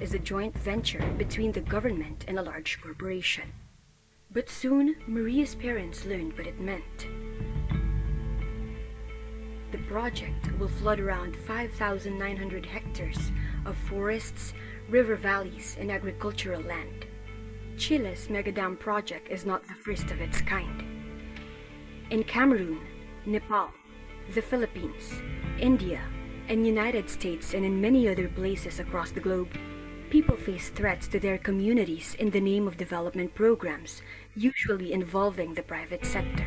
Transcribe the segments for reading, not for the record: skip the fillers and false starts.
as a joint venture between the government and a large corporation. But soon, Maria's parents learned what it meant. The project will flood around 5,900 hectares of forests, river valleys, and agricultural land. Chile's Megadam project is not the first of its kind. In Cameroon, Nepal, the Philippines, India, and United States, and in many other places across the globe, people face threats to their communities in the name of development programs, usually involving the private sector.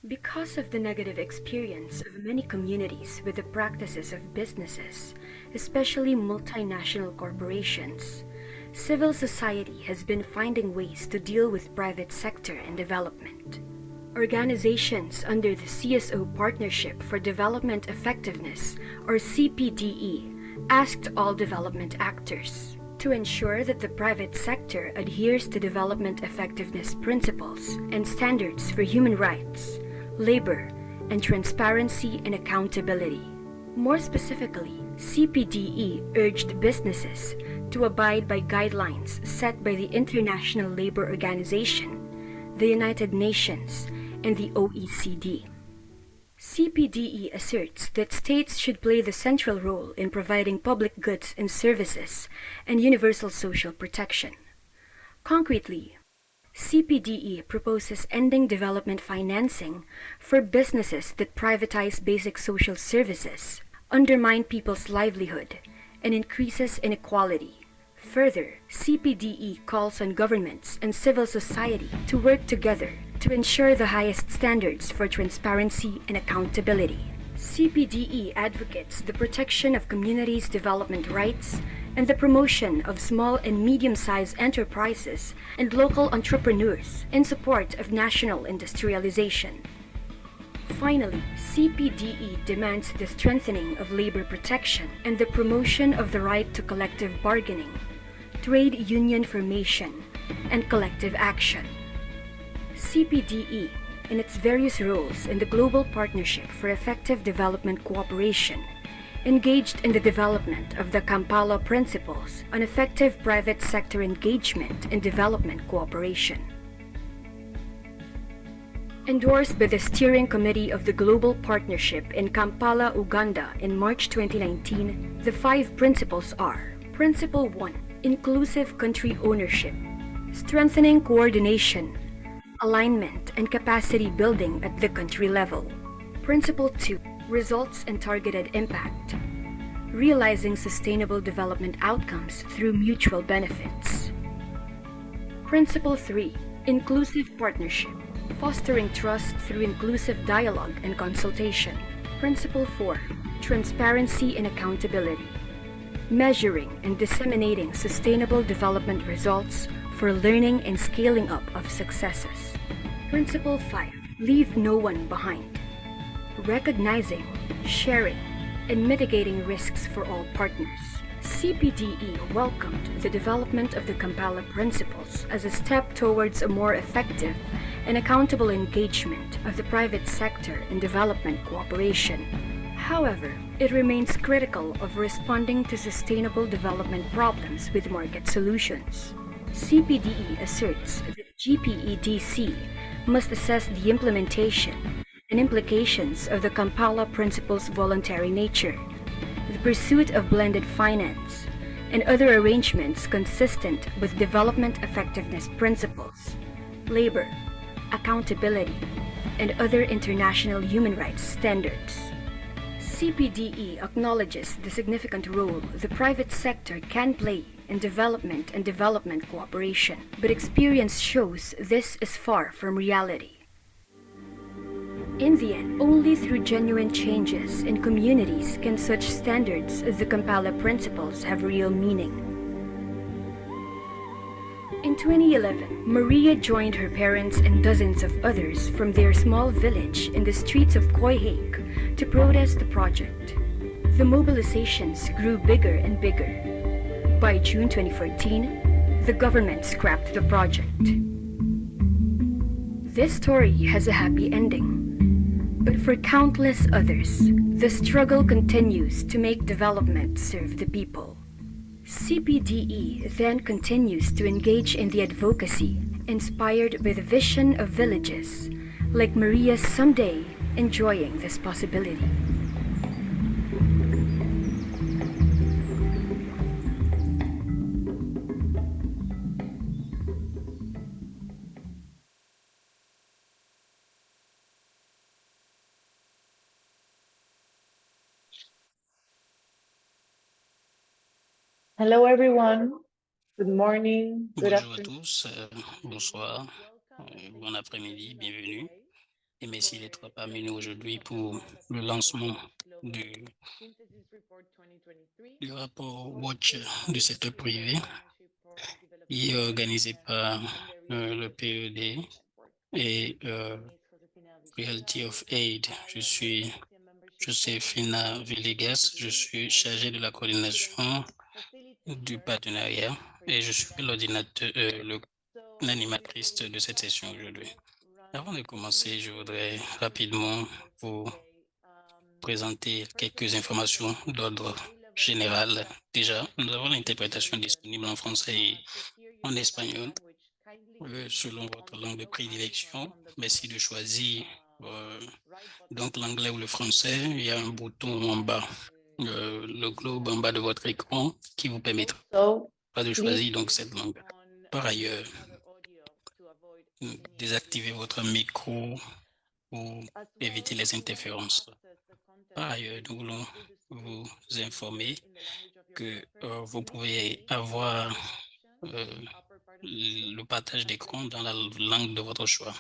Because of the negative experience of many communities with the practices of businesses, especially multinational corporations, civil society has been finding ways to deal with private sector and development. Organizations under the CSO Partnership for Development Effectiveness, or CPDE, asked all development actors to ensure that the private sector adheres to development effectiveness principles and standards for human rights, labor, and transparency and accountability. More specifically, CPDE urged businesses to abide by guidelines set by the International Labor Organization, the United Nations, and the OECD. CPDE asserts that states should play the central role in providing public goods and services and universal social protection. Concretely, CPDE proposes ending development financing for businesses that privatize basic social services, undermine people's livelihood, and increases inequality. Further, CPDE calls on governments and civil society to work together to ensure the highest standards for transparency and accountability. CPDE advocates the protection of communities' development rights and the promotion of small and medium-sized enterprises and local entrepreneurs in support of national industrialization. Finally, CPDE demands the strengthening of labor protection and the promotion of the right to collective bargaining, trade union formation, and collective action. CPDE, in its various roles in the Global Partnership for Effective Development Cooperation, engaged in the development of the Kampala Principles on effective private sector engagement in development cooperation. Endorsed by the Steering Committee of the Global Partnership in Kampala, Uganda in March 2019, the 5 principles are: Principle 1, Inclusive Country Ownership, strengthening coordination, alignment, and capacity building at the country level. Principle 2, Results and Targeted Impact, realizing sustainable development outcomes through mutual benefits. Principle 3, Inclusive Partnership, fostering trust through inclusive dialogue and consultation. Principle 4, Transparency and Accountability, measuring and disseminating sustainable development results for learning and scaling up of successes. Principle 5, Leave no one behind, recognizing, sharing, and mitigating risks for all partners. CPDE welcomed the development of the Kampala Principles as a step towards a more effective and accountable engagement of the private sector in development cooperation. However, it remains critical of responding to sustainable development problems with market solutions. CPDE asserts that GPEDC must assess the implementation and implications of the Kampala Principles' voluntary nature, the pursuit of blended finance, and other arrangements consistent with development effectiveness principles, labor, accountability, and other international human rights standards. CPDE acknowledges the significant role the private sector can play in development and development cooperation, but experience shows this is far from reality. In the end, only through genuine changes in communities can such standards as the Kampala Principles have real meaning. In 2011, Maria joined her parents and dozens of others from their small village in the streets of Koihake to protest the project. The mobilizations grew bigger and bigger. By June 2014, the government scrapped the project. This story has a happy ending, But for countless others, the struggle continues to make development serve the people. CPDE then continues to engage in the advocacy inspired by the vision of villages, like Maria's someday enjoying this possibility. Hello, everyone. Good morning, good Bonjour à afternoon. tous, bonsoir, bon après-midi, bienvenue et merci d'être parmi nous aujourd'hui pour le lancement du, du rapport Watch du secteur privé qui est organisé par le PED et Reality of Aid. Je suis Josefina Villegas, je suis chargée de la coordination du partenariat et je suis l'animatrice de cette session aujourd'hui. Avant de commencer, je voudrais rapidement vous présenter quelques informations d'ordre général. Déjà, nous avons l'interprétation disponible en français et en espagnol. Selon votre langue de prédilection, merci de choisir donc l'anglais ou le français. Il y a un bouton en bas, le globe en bas de votre écran qui vous permettra So, de please choisir donc cette langue. Par ailleurs, désactivez votre micro pour éviter les interférences. Par ailleurs, nous voulons vous informer que vous pouvez avoir le partage d'écran dans la langue de votre choix.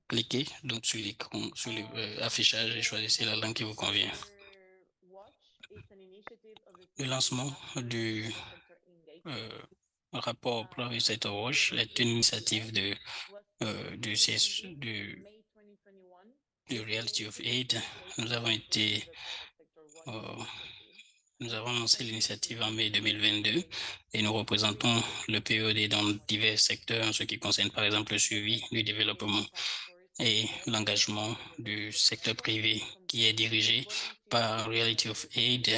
Cliquez donc sur l'écran, sur l'affichage et choisissez la langue qui vous convient. Le lancement du rapport Private Sector Watch est une initiative de Reality of Aid. Nous avons lancé l'initiative en mai 2022 et nous représentons le PED dans divers secteurs en ce qui concerne par exemple le suivi du développement et l'engagement du secteur privé qui est dirigé par Reality of Aid.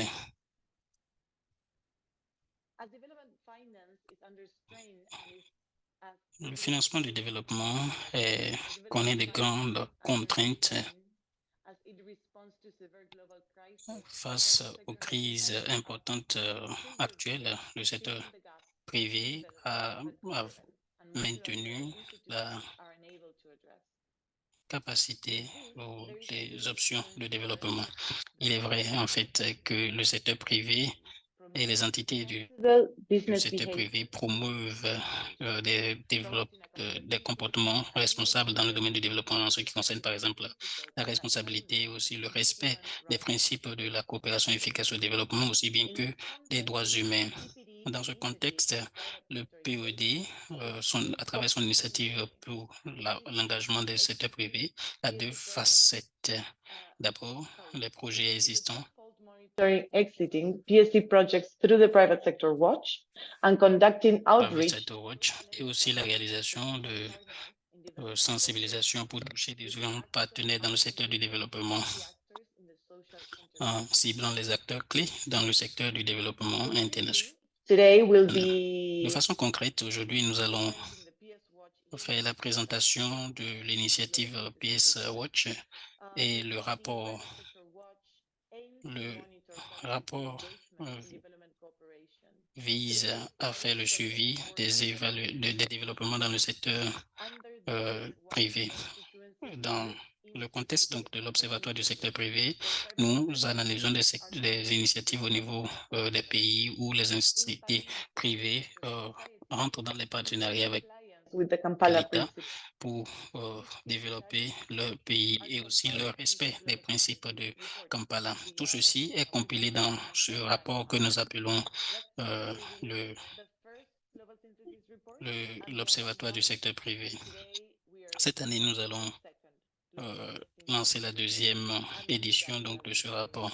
Le financement du développement connaît de grandes contraintes face aux crises importantes actuelles. Le secteur privé a maintenu la capacité ou les options de développement. Il est vrai en fait que le secteur privé et les entités du secteur privé promeuvent des comportements responsables dans le domaine du développement en ce qui concerne par exemple la responsabilité et aussi le respect des principes de la coopération efficace au développement aussi bien que des droits humains. Dans ce contexte, le PED, à travers son initiative pour l'engagement des secteurs privés, a deux facettes. D'abord, les projets existants exiting PSC projects through the private sector watch and conducting outreach et aussi la réalisation de sensibilisation pour toucher des partenaires dans le secteur du développement en ciblant les acteurs clés dans le secteur du développement international. Today will De be façon concrète, aujourd'hui, nous allons faire la présentation de l'initiative PS Watch et le rapport. Le rapport vise à faire le suivi des développements dans le secteur privé. Dans le contexte donc, de l'Observatoire du secteur privé, nous analysons des initiatives au niveau des pays où les instituts privés rentrent dans les partenariats avec with the Kampala l'État pour développer leur pays et aussi le respect des principes de Kampala. Tout ceci est compilé dans ce rapport que nous appelons l'Observatoire du secteur privé. Cette année, nous allons lancer la deuxième édition donc, de ce rapport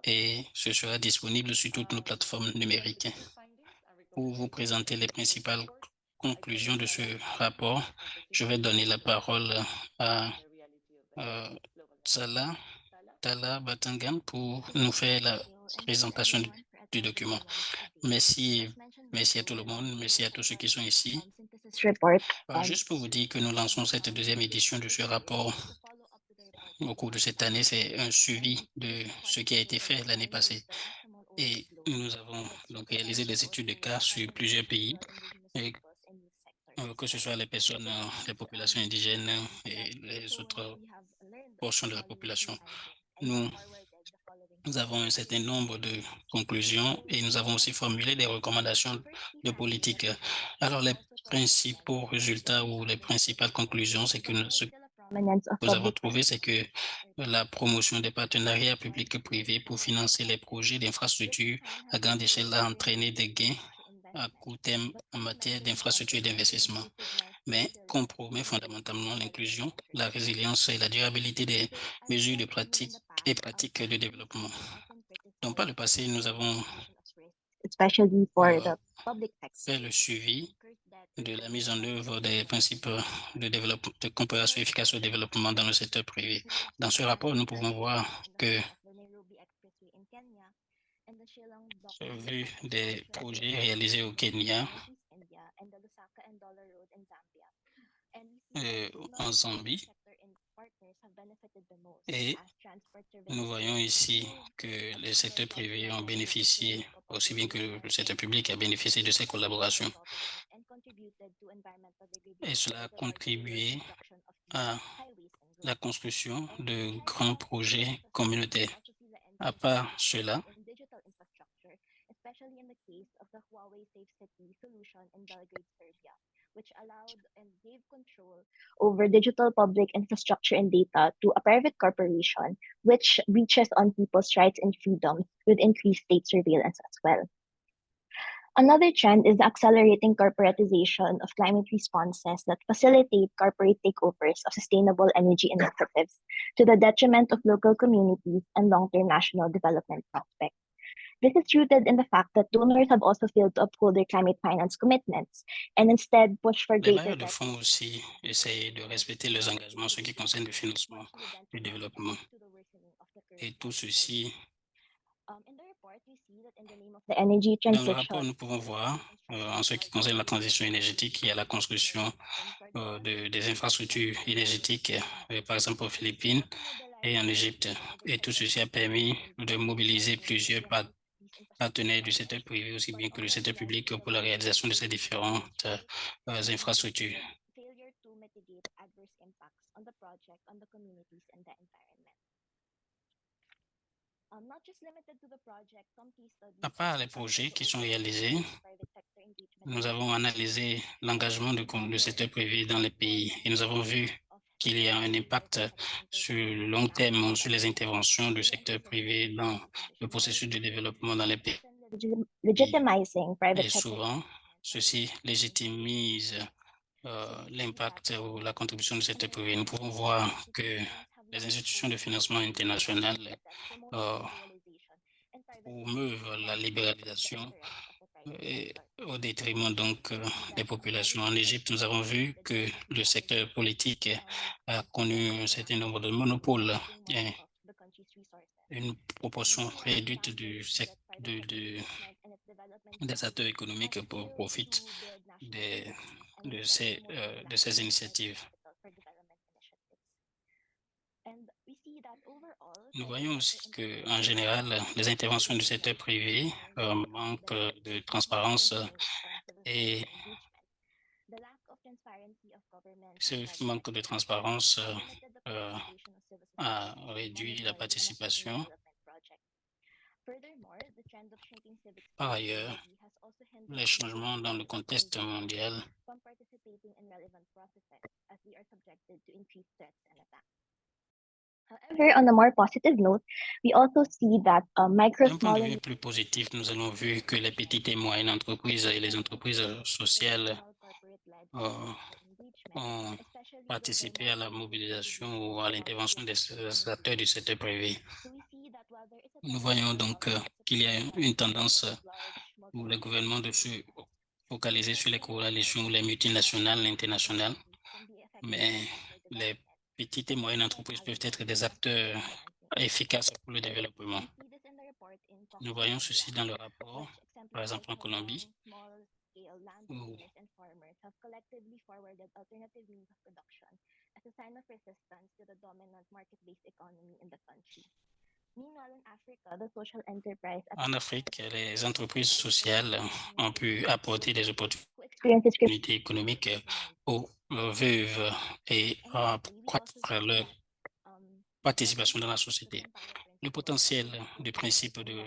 et ce sera disponible sur toutes nos plateformes numériques. Pour vous présenter les principales conclusions de ce rapport, je vais donner la parole à Tala Batangan pour nous faire la présentation du document. Merci, merci à tout le monde, merci à tous ceux qui sont ici. Report. Juste pour vous dire que nous lançons cette deuxième édition de ce rapport au cours de cette année, c'est un suivi de ce qui a été fait l'année passée. Et nous avons donc réalisé des études de cas sur plusieurs pays, et, que ce soit les personnes, les populations indigènes et les autres portions de la population. Nous avons un certain nombre de conclusions et nous avons aussi formulé des recommandations de politique. Alors, les principaux résultats ou les principales conclusions, c'est que ce que nous avons trouvé, c'est que la promotion des partenariats publics-privés pour financer les projets d'infrastructure à grande échelle a entraîné des gains à court terme en matière d'infrastructure et d'investissement, mais compromet fondamentalement l'inclusion, la résilience et la durabilité des mesures de pratique et pratiques de développement. Donc, par le passé, nous avons especially for the public sector. fait le suivi de la mise en œuvre des principes de développement, de coopération efficace au développement dans le secteur privé. Dans ce rapport, nous pouvons voir que, vu des projets réalisés au Kenya, en Zambie, et nous voyons ici que les secteurs privés ont bénéficié, aussi bien que le secteur public a bénéficié de ces collaborations. Et cela a contribué à la construction de grands projets communautaires. À part cela, over digital public infrastructure and data to a private corporation, which reaches on people's rights and freedoms with increased state surveillance as well. Another trend is the accelerating corporatization of climate responses that facilitate corporate takeovers of sustainable energy initiatives to the detriment of local communities and long-term national development prospects. This is rooted in the fact that donors have also failed to uphold their climate finance commitments and instead push for les greater bailleurs de fonds aussi essayent de respecter leurs engagements en ce qui concerne le financement du développement. Et tout ceci, the energy dans le transition. rapport, nous pouvons voir, en ce qui concerne la transition énergétique, il y a la construction des infrastructures énergétiques, par exemple aux Philippines et en Égypte. Et tout ceci a permis de mobiliser plusieurs partenaires du secteur privé, aussi bien que le secteur public, pour la réalisation de ces différentes infrastructures. À part les projets qui sont réalisés, nous avons analysé l'engagement du secteur privé dans les pays et nous avons vu qu'il y a un impact sur le long terme sur les interventions du secteur privé dans le processus de développement dans les pays. Legitimizing private Et souvent, ceci légitimise l'impact ou la contribution du secteur privé. Nous pouvons voir que les institutions de financement international promeuvent la libéralisation et au détriment donc des populations. En Égypte, nous avons vu que le secteur politique a connu un certain nombre de monopoles et une proportion réduite des acteurs économiques profitent de ces initiatives. Nous voyons aussi qu'en général, les interventions du secteur privé manquent de transparence et ce manque de transparence a réduit la participation. Par ailleurs, les changements dans le contexte mondial However, on a more positive note, we also see that micro, d'un point de small, vue plus positif, nous avons vu que les petites et moyennes entreprises et les entreprises sociales ont participé à la mobilisation ou à l'intervention des acteurs du secteur privé. Nous voyons donc qu'il y a une tendance pour le gouvernement de se focaliser sur les coalitions ou les multinationales internationales, mais les petites et moyennes entreprises peuvent être des acteurs efficaces pour le développement. Nous voyons ceci dans le rapport, par exemple en Colombie, où en Afrique, les entreprises sociales ont pu apporter des opportunités économiques aux veuves et accroître leur participation dans la société. Le potentiel du principe de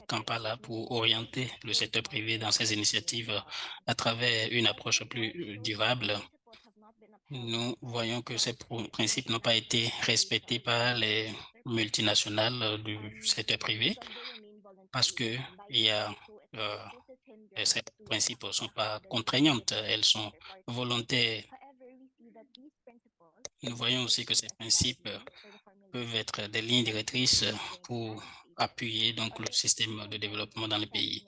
Kampala pour orienter le secteur privé dans ses initiatives à travers une approche plus durable, nous voyons que ces principes n'ont pas été respectés par les multinationales du secteur privé parce que ces principes ne sont pas contraignants, elles sont volontaires. Nous voyons aussi que ces principes peuvent être des lignes directrices pour appuyer donc le système de développement dans le pays.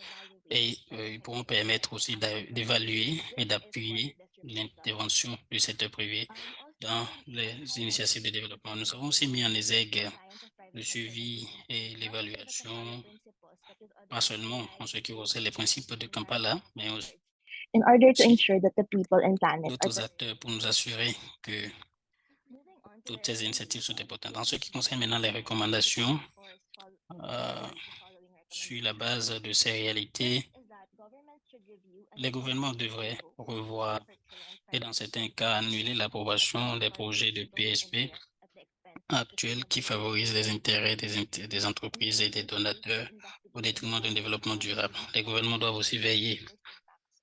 Et ils pourront permettre aussi d'évaluer et d'appuyer l'intervention du secteur privé dans les initiatives de développement. Nous avons aussi mis en exergue le suivi et l'évaluation, pas seulement en ce qui concerne les principes de Kampala, mais aussi in order to ensure that the people and planet are d'autres acteurs pour nous assurer que toutes ces initiatives sont importantes. En ce qui concerne maintenant les recommandations, sur la base de ces réalités, les gouvernements devraient revoir et dans certains cas annuler l'approbation des projets de PSP actuels qui favorisent les intérêts des entreprises et des donateurs au détriment d'un développement durable. Les gouvernements doivent aussi veiller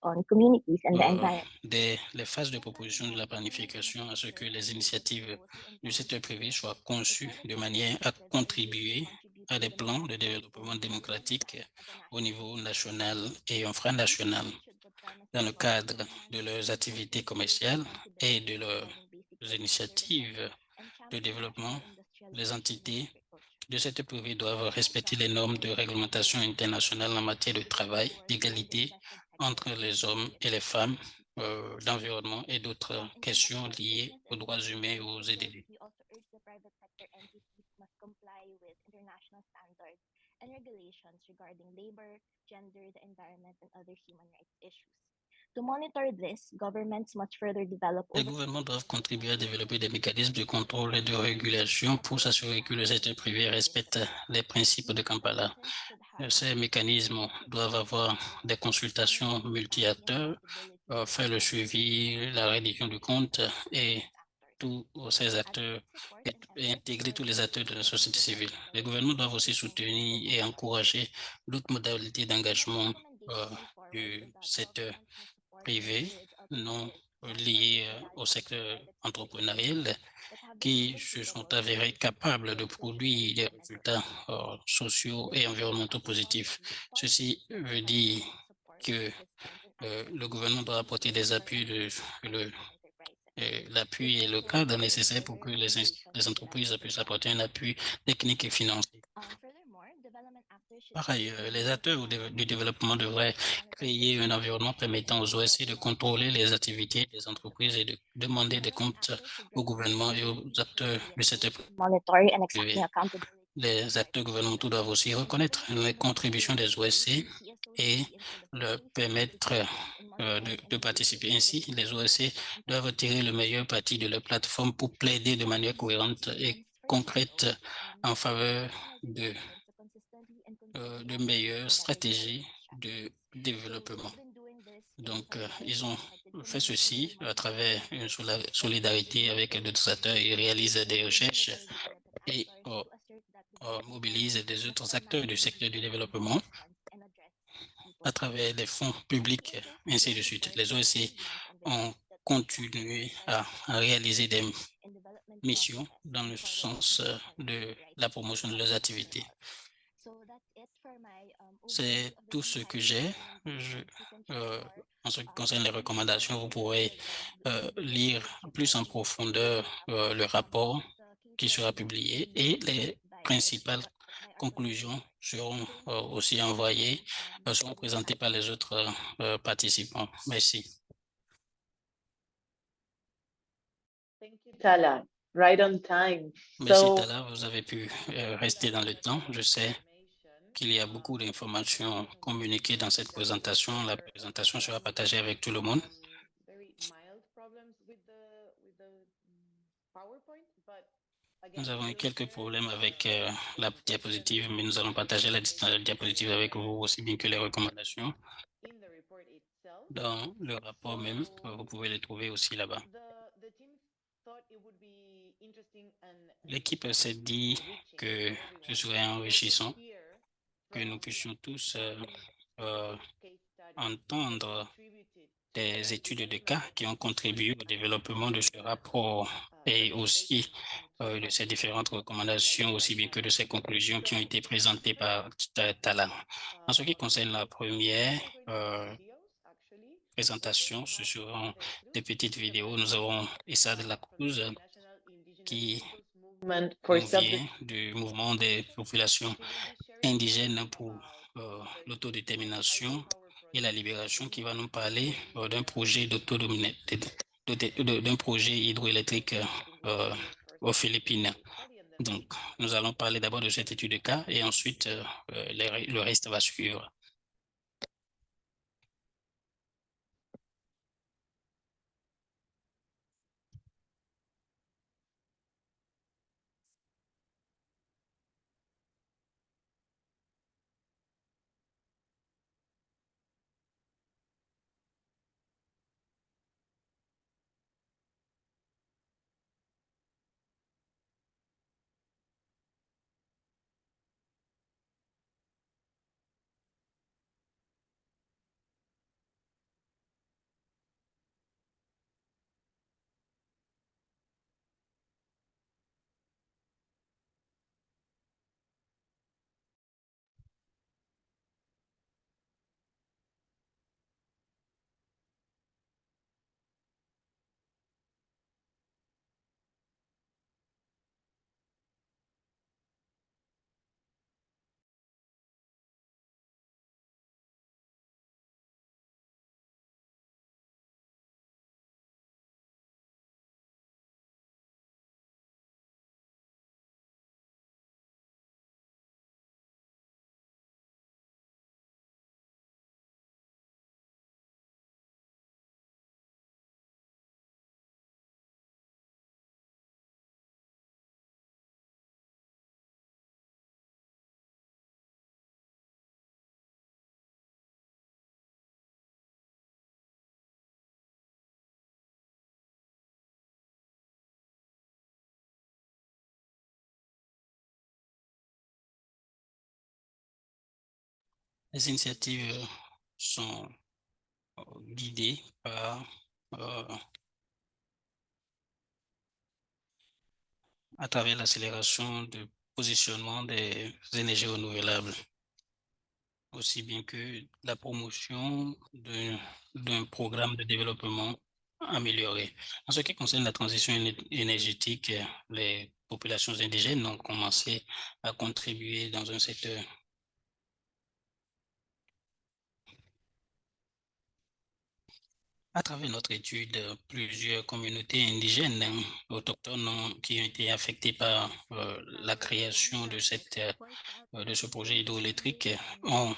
on communities and the environment. dès les phases de proposition de la planification à ce que les initiatives du secteur privé soient conçues de manière à contribuer à des plans de développement démocratique au niveau national et infranational dans le cadre de leurs activités commerciales et de leurs initiatives de développement. Les entités de secteur privé doivent respecter les normes de réglementation internationale en matière de travail, d'égalité entre les hommes et les femmes, d'environnement et d'autres questions liées aux droits humains et aux EDD. To monitor this, governments must further develop Les gouvernements doivent contribuer à développer des mécanismes de contrôle et de régulation pour s'assurer que le secteur privé respecte les principes de Kampala. Ces mécanismes doivent avoir des consultations multi-acteurs, faire le suivi, la reddition du compte et tous ces acteurs et intégrer tous les acteurs de la société civile. Les gouvernements doivent aussi soutenir et encourager d'autres modalités d'engagement du secteur privé non liés au secteur entrepreneurial qui se sont avérés capables de produire des résultats sociaux et environnementaux positifs. Ceci veut dire que le gouvernement doit apporter des appuis, l'appui et le cadre nécessaire pour que les entreprises puissent apporter un appui technique et financier. Par ailleurs, les acteurs du développement devraient créer un environnement permettant aux OSC de contrôler les activités des entreprises et de demander des comptes au gouvernement et aux acteurs du secteur privé. Les acteurs gouvernementaux doivent aussi reconnaître les contributions des OSC et leur permettre de participer. Ainsi, les OSC doivent tirer le meilleur parti de leur plateforme pour plaider de manière cohérente et concrète en faveur de meilleures stratégies de développement. Donc, ils ont fait ceci à travers une solidarité avec d'autres acteurs. Ils réalisent des recherches et mobilisent des autres acteurs du secteur du développement à travers des fonds publics, ainsi de suite. Les OSC ont continué à réaliser des missions dans le sens de la promotion de leurs activités. C'est tout ce que j'ai. En ce qui concerne les recommandations, vous pourrez lire plus en profondeur le rapport qui sera publié et les principales conclusions seront aussi envoyées, seront présentées par les autres participants. Merci. Thank you, Tala. right on time. Merci, So Tala. Vous avez pu rester dans le temps. Je sais qu'il y a beaucoup d'informations communiquées dans cette présentation. La présentation sera partagée avec tout le monde. Nous avons eu quelques problèmes avec la diapositive, mais nous allons partager la diapositive avec vous, aussi bien que les recommandations. Dans le rapport même, vous pouvez les trouver aussi là-bas. L'équipe s'est dit que ce serait enrichissant que nous puissions tous entendre des études de cas qui ont contribué au développement de ce rapport et aussi de ces différentes recommandations, aussi bien que de ces conclusions qui ont été présentées par Tala. En ce qui concerne la première présentation, ce seront des petites vidéos. Nous avons Issa de la Cruz qui nous vient du mouvement des populations indigènes pour l'autodétermination et la libération, qui va nous parler d'un projet d'un projet hydroélectrique aux Philippines. Donc, nous allons parler d'abord de cette étude de cas et ensuite le reste va suivre. Les initiatives sont guidées par à travers l'accélération du positionnement des énergies renouvelables, aussi bien que la promotion d'un programme de développement amélioré. En ce qui concerne la transition énergétique, les populations indigènes ont commencé à contribuer dans un secteur. À travers notre étude, plusieurs communautés indigènes autochtones qui ont été affectées par la création de ce projet hydroélectrique ont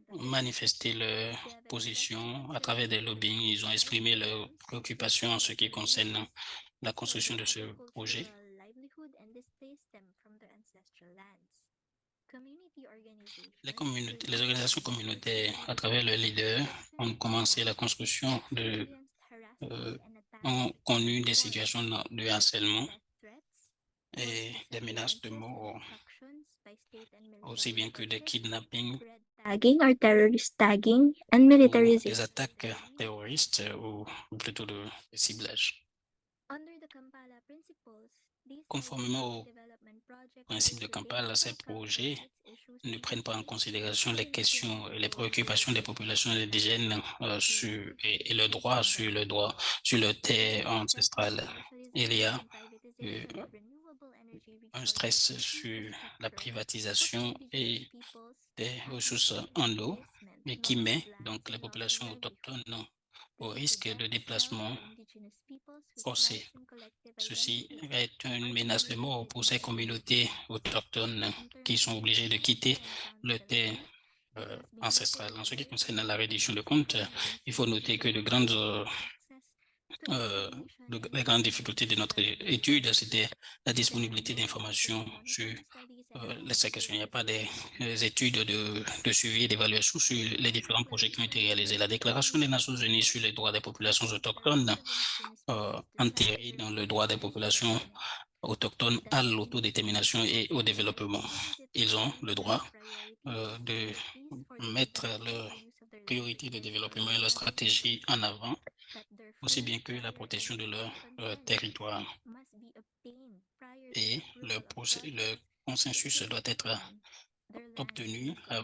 manifesté leur position à travers des lobbying. Ils ont exprimé leurs préoccupations en ce qui concerne la construction de ce projet. Les organisations communautaires, à travers leurs leaders, ont commencé la construction ont connu des situations de harcèlement et des menaces de mort, aussi bien que des kidnappings Tagging or terrorist tagging and ou militarization. des attaques terroristes ou plutôt de ciblage. Conformément au principe de Kampala, ces projets ne prennent pas en considération les questions et les préoccupations des populations indigènes et le droit sur leur terre ancestrale. Il y a un stress sur la privatisation et des ressources en eau, mais qui met donc les populations autochtones au risque de déplacement forcé. ceci est une menace de mort pour ces communautés autochtones qui sont obligées de quitter le terre ancestrale. En ce qui concerne la reddition de comptes, il faut noter que les grandes difficultés de notre étude, c'était la disponibilité d'informations sur ces questions. Il n'y a pas des études de suivi et d'évaluation sur les différents projets qui ont été réalisés. La Déclaration des Nations Unies sur les droits des populations autochtones enterrée dans le droit des populations autochtones à l'autodétermination et au développement. Ils ont le droit de mettre leurs priorités de développement et leur stratégie en avant, aussi bien que la protection de leur territoire. Et le consensus doit être obtenu avant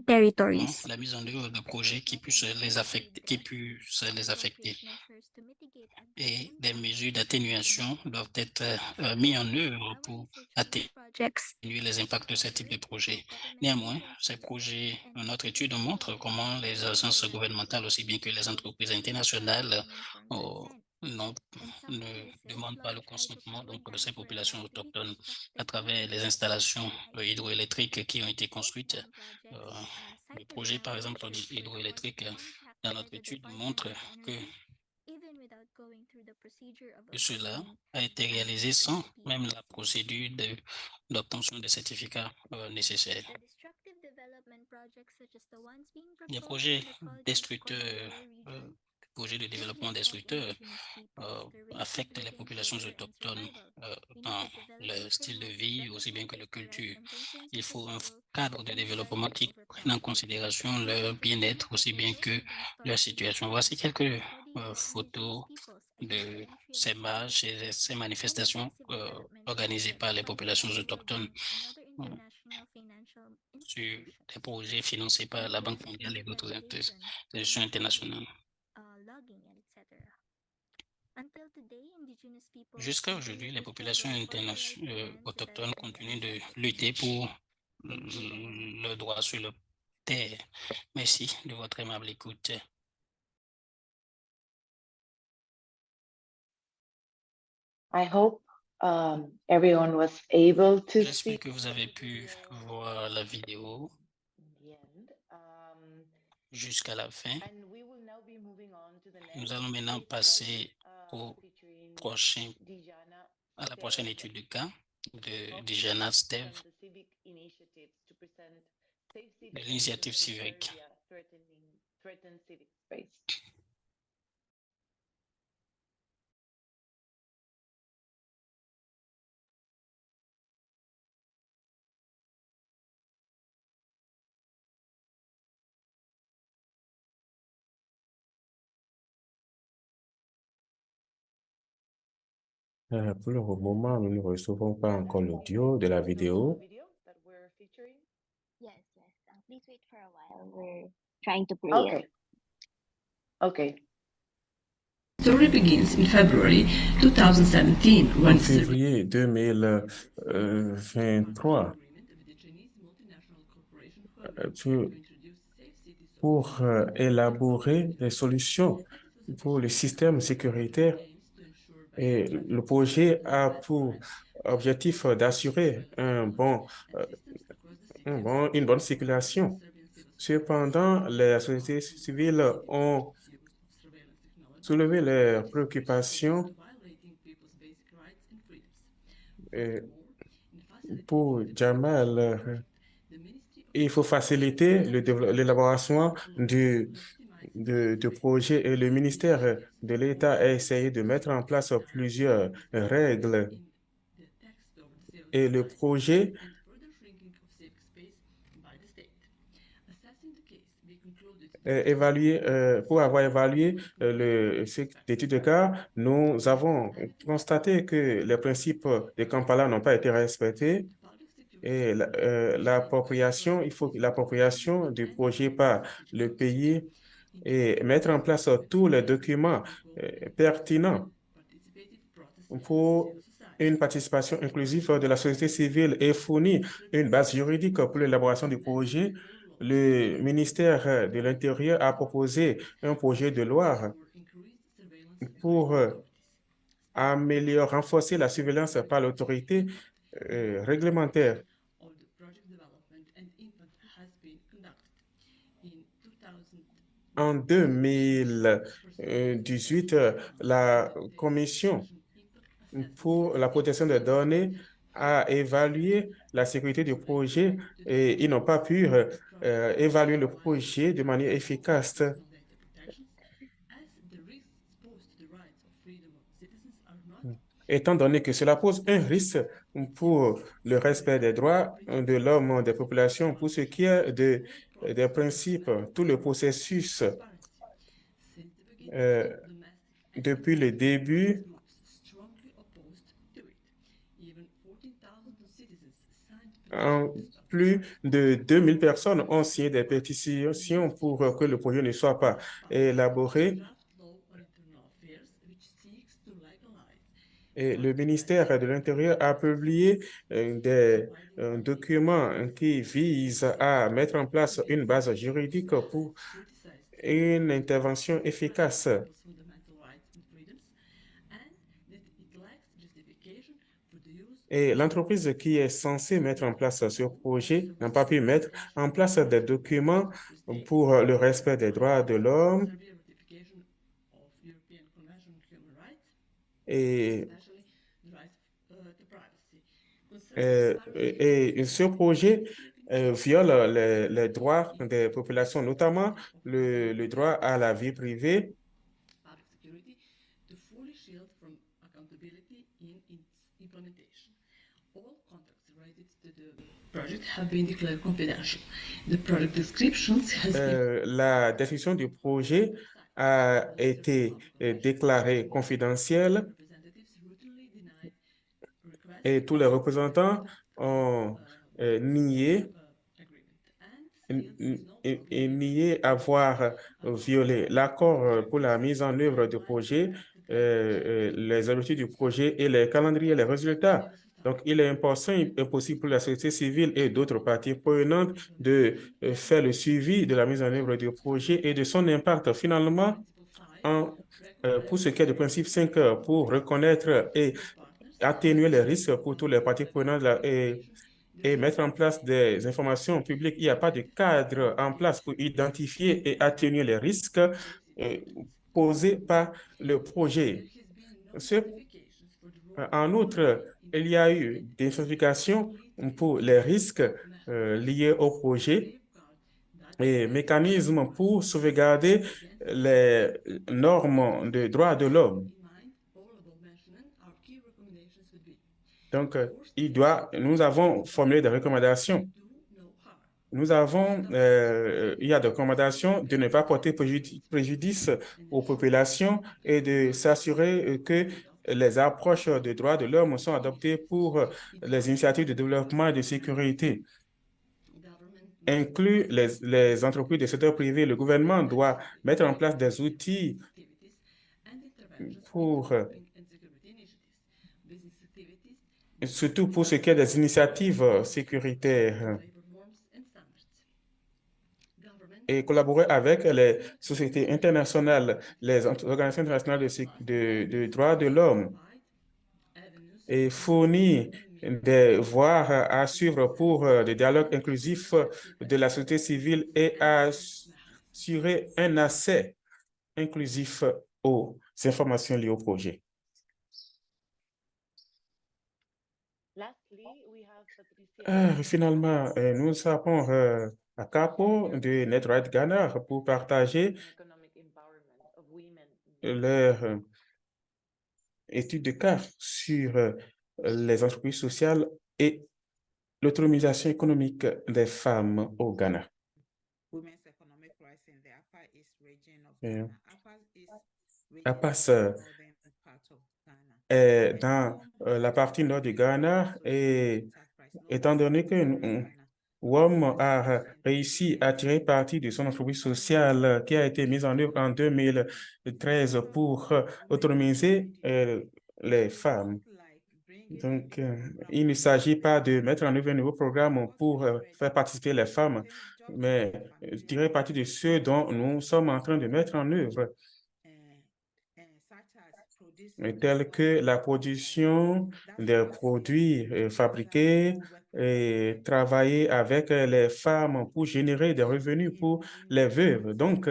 territories. la mise en œuvre de projets qui puissent les affecter. Et des mesures d'atténuation doivent être mises en œuvre pour atténuer Projects les impacts de ce type de projet. Néanmoins, ces projets, notre étude montre comment les agences gouvernementales, aussi bien que les entreprises internationales, ne demandent pas le consentement donc, de ces populations autochtones à travers les installations hydroélectriques qui ont été construites. Le projet, par exemple, hydroélectrique, dans notre étude, montre que cela a été réalisé sans même la procédure d'obtention des certificats nécessaires. Les projets destructeurs, projets de développement destructeurs affectent les populations autochtones dans leur style de vie, aussi bien que la culture. Il faut un cadre de développement qui prenne en considération leur bien-être, aussi bien que leur situation. Voici quelques photos de ces marches et ces manifestations organisées par les populations autochtones sur des projets financés par la Banque mondiale et d'autres institutions internationales. Jusqu'à aujourd'hui, les populations autochtones continuent de lutter pour le droit sur le terre. Merci de votre aimable écoute. I hope everyone was able to see J'espère que vous avez pu voir la vidéo in the end. jusqu'à la fin. And we will now be moving on to the next Nous allons maintenant case passer study, au featuring prochain, Dijana à la prochaine Stev étude de cas de of Dijana Stev and the civic initiatives to present safe de cities l'initiative in civique. Serbia threatened civic space. Pour le moment, nous ne recevons pas encore l'audio de la vidéo. Video that we're featuring. Yes. Please wait for a while. We're trying to play it. Okay. Okay. Story begins in February 2017 En when février 2023, pour élaborer des solutions pour le système sécuritaire. Et le projet a pour objectif d'assurer une bonne circulation. Cependant, les sociétés civiles ont soulevé leurs préoccupations pour Jamal. Il faut faciliter l'élaboration de projets et le ministère de l'État a essayé de mettre en place plusieurs règles et le projet pour avoir évalué l'étude de cas, nous avons constaté que les principes de Kampala n'ont pas été respectés. Et l'appropriation, il faut l'appropriation du projet par le pays et mettre en place tous les documents pertinents pour une participation inclusive de la société civile et fournir une base juridique pour l'élaboration du projet. Le ministère de l'Intérieur a proposé un projet de loi pour renforcer la surveillance par l'autorité réglementaire. En 2018, la Commission pour la protection des données a évalué la sécurité du projet et ils n'ont pas pu évaluer le projet de manière efficace. Étant donné que cela pose un risque pour le respect des droits de l'homme, des populations, pour ce qui est des principes, tout le processus depuis le début, plus de 2000 personnes ont signé des pétitions pour que le projet ne soit pas élaboré. Et le ministère de l'Intérieur a publié des documents qui visent à mettre en place une base juridique pour une intervention efficace. Et l'entreprise qui est censée mettre en place ce projet n'a pas pu mettre en place des documents pour le respect des droits de l'homme et ce projet viole les droits des populations, notamment le droit à la vie privée. La description du projet a été déclarée confidentielle et tous les représentants ont nié avoir violé l'accord pour la mise en œuvre du projet, les objectifs du projet et les calendriers, les résultats. Donc, il est impossible pour la société civile et d'autres parties prenantes de faire le suivi de la mise en œuvre du projet et de son impact. Finalement, pour ce qui est du principe 5, pour reconnaître et atténuer les risques pour tous les parties prenantes et mettre en place des informations publiques, il n'y a pas de cadre en place pour identifier et atténuer les risques posés par le projet. En outre, il y a eu des notifications pour les risques liés au projet et mécanismes pour sauvegarder les normes de droits de l'homme. Donc, nous avons formulé des recommandations. Il y a des recommandations de ne pas porter préjudice aux populations et de s'assurer que les approches de droits de l'homme sont adoptées pour les initiatives de développement et de sécurité. Inclut les entreprises du secteur privé. Le gouvernement doit mettre en place des outils surtout pour ce qui est des initiatives sécuritaires et collaborer avec les sociétés internationales, les organisations internationales de droits de l'homme et fournir des voies à suivre pour des dialogues inclusifs de la société civile et assurer un accès inclusif aux informations liées au projet. Finalement, nous avons Akapo de NetRight Ghana pour partager leur étude de cas sur les entreprises sociales et l'autonomisation économique des femmes au Ghana. APAS est dans la partie nord du Ghana et étant donné que WOM a réussi à tirer parti de son entreprise sociale qui a été mise en œuvre en 2013 pour autonomiser les femmes. Donc, il ne s'agit pas de mettre en œuvre un nouveau programme pour faire participer les femmes, mais tirer parti de ceux dont nous sommes en train de mettre en œuvre. tels que la production des produits fabriqués et travailler avec les femmes pour générer des revenus pour les veuves. Donc,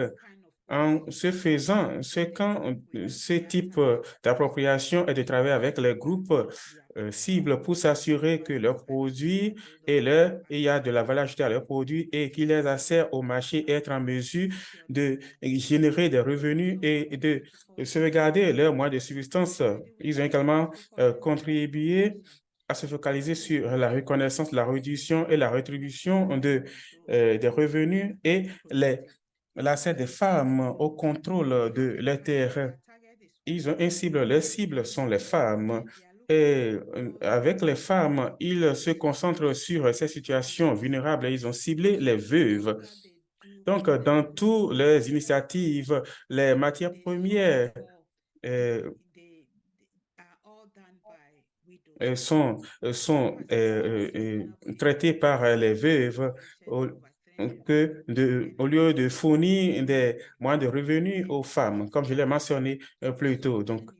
en ce faisant, ce type d'appropriation est de travailler avec les groupes cibles pour s'assurer que leurs produits il y a de la valeur ajoutée à leurs produits et qu'ils les asservent au marché et être en mesure de générer des revenus et de sauvegarder leurs moyens de subsistance. Ils ont également contribué à se focaliser sur la reconnaissance, la réduction et la rétribution des revenus et l'accès des femmes au contrôle de leurs terres. Ils ont une cible, leurs cibles sont les femmes. Et avec les femmes, ils se concentrent sur ces situations vulnérables et ils ont ciblé les veuves. Donc, dans toutes les initiatives, les matières premières sont traitées par les veuves au lieu de fournir des moyens de revenus aux femmes, comme je l'ai mentionné plus tôt. Donc,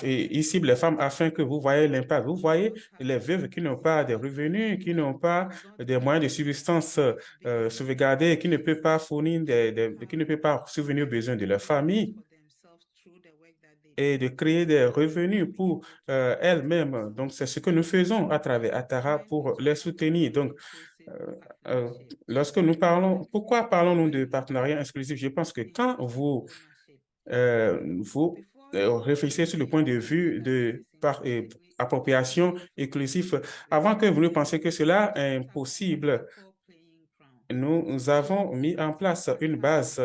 ils ciblent les femmes afin que vous voyez l'impact. Vous voyez les veuves qui n'ont pas de revenus, qui n'ont pas des moyens de subsistance sauvegardés, qui ne peuvent pas fournir, qui ne peuvent pas subvenir aux besoins de leur famille et de créer des revenus pour elles-mêmes. Donc, c'est ce que nous faisons à travers Atara pour les soutenir. Donc, lorsque nous parlons, pourquoi parlons-nous de partenariat exclusif? Je pense que quand vous réfléchissez sur le point de vue de appropriation inclusive, avant que vous ne pensiez que cela est impossible, nous avons mis en place une base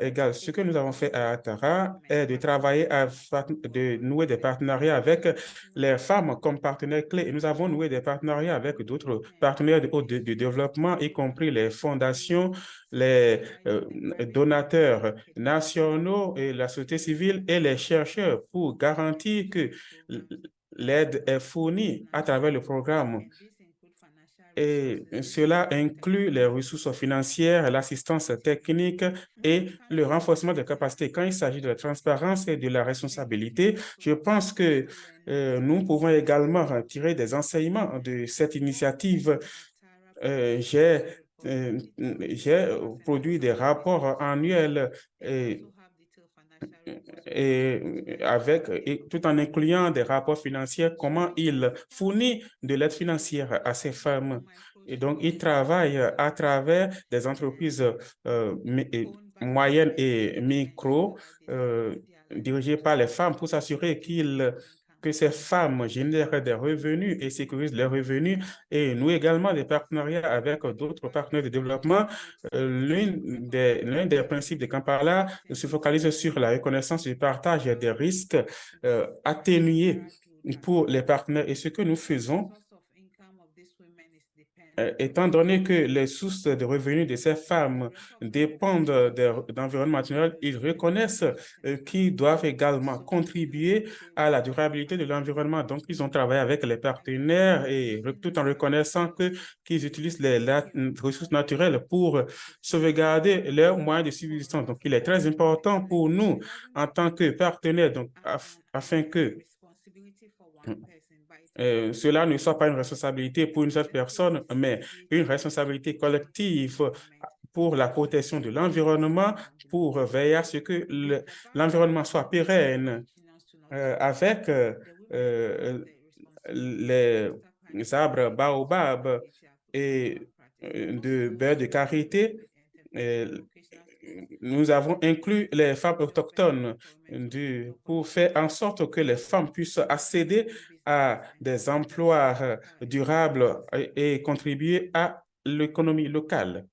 égale. Ce que nous avons fait à Atara est de travailler de nouer des partenariats avec les femmes comme partenaires clés. Et nous avons noué des partenariats avec d'autres partenaires de développement, y compris les fondations, les donateurs nationaux et la société civile et les chercheurs pour garantir que l'aide est fournie à travers le programme. Et cela inclut les ressources financières, l'assistance technique et le renforcement des capacités. Quand il s'agit de la transparence et de la responsabilité, je pense que nous pouvons également tirer des enseignements de cette initiative. J'ai produit des rapports annuels tout en incluant des rapports financiers, comment il fournit de l'aide financière à ces femmes. Et donc, il travaille à travers des entreprises moyennes et micro dirigées par les femmes pour s'assurer que ces femmes génèrent des revenus et sécurisent leurs revenus. Et nous également des partenariats avec d'autres partenaires de développement. L'un des principes de Kampala se focalise sur la reconnaissance et le partage des risques atténués pour les partenaires. Et ce que nous faisons, étant donné que les sources de revenus de ces femmes dépendent d'environnement naturel, ils reconnaissent qu'ils doivent également contribuer à la durabilité de l'environnement. Donc, ils ont travaillé avec les partenaires et tout en reconnaissant qu'ils utilisent les ressources naturelles pour sauvegarder leurs moyens de subsistance. Donc, il est très important pour nous en tant que partenaires, donc, afin que cela ne soit pas une responsabilité pour une seule personne, mais une responsabilité collective pour la protection de l'environnement, pour veiller à ce que l'environnement soit pérenne avec les arbres baobab et de beurre de karité. Nous avons inclus les femmes autochtones pour faire en sorte que les femmes puissent accéder à des emplois durables et contribuer à l'économie locale.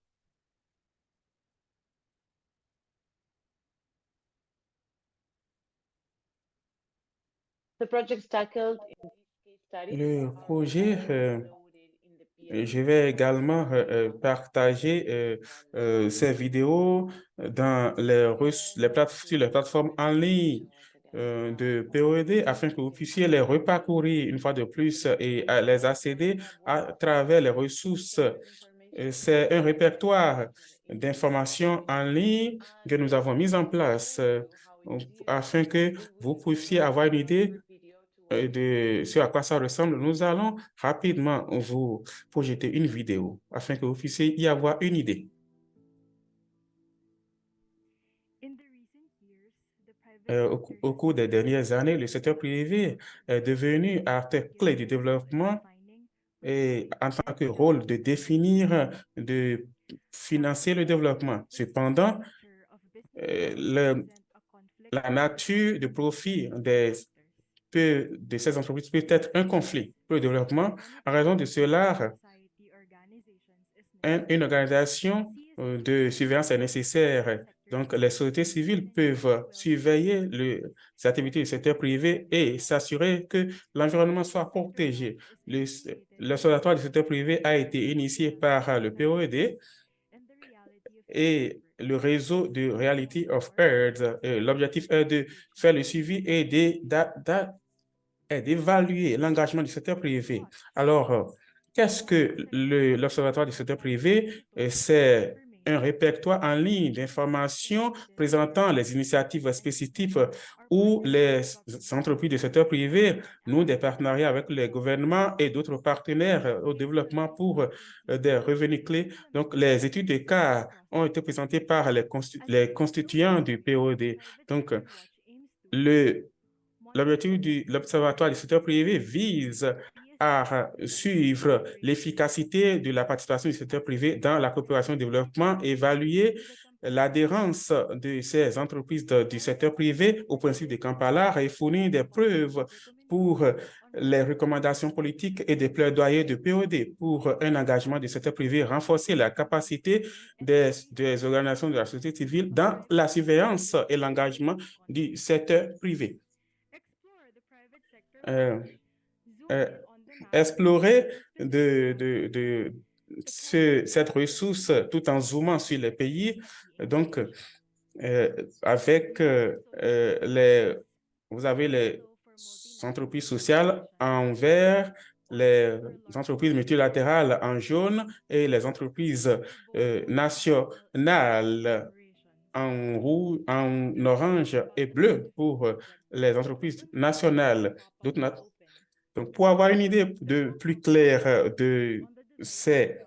The projects tackled in this case study Le projet, je vais également partager ces vidéos sur les plateformes en ligne de POED afin que vous puissiez les reparcourir une fois de plus et les accéder à travers les ressources. C'est un répertoire d'informations en ligne que nous avons mis en place afin que vous puissiez avoir une idée de ce à quoi ça ressemble. Nous allons rapidement vous projeter une vidéo afin que vous puissiez y avoir une idée. Au cours des dernières années, le secteur privé est devenu acteur clé du développement et en tant que rôle de définir, de financer le développement. Cependant, la nature de profit de ces entreprises peut être un conflit pour le développement. En raison de cela, une organisation de surveillance est nécessaire. Donc, les sociétés civiles peuvent surveiller les activités du secteur privé et s'assurer que l'environnement soit protégé. L'Observatoire du secteur privé a été initié par le POED et le réseau de Reality of Earth. L'objectif est de faire le suivi et d'évaluer l'engagement du secteur privé. Alors, qu'est-ce que l'Observatoire du secteur privé? C'est un répertoire en ligne d'informations présentant les initiatives spécifiques où les entreprises du secteur privé nouent des partenariats avec les gouvernements et d'autres partenaires au développement pour des revenus clés. Donc, les études de cas ont été présentées par les constituants du POD. Donc, l'objectif de l'Observatoire du secteur privé vise à suivre l'efficacité de la participation du secteur privé dans la coopération au développement, évaluer l'adhérence de ces entreprises du secteur privé au principe de Kampala et fournir des preuves pour les recommandations politiques et des plaidoyers de POD pour un engagement du secteur privé, renforcer la capacité des organisations de la société civile dans la surveillance et l'engagement du secteur privé. Explorer cette ressource tout en zoomant sur les pays. Donc, vous avez les entreprises sociales en vert, les entreprises multilatérales en jaune et les entreprises nationales en rouge, en orange et bleu pour les entreprises nationales. Donc, pour avoir une idée plus claire de ces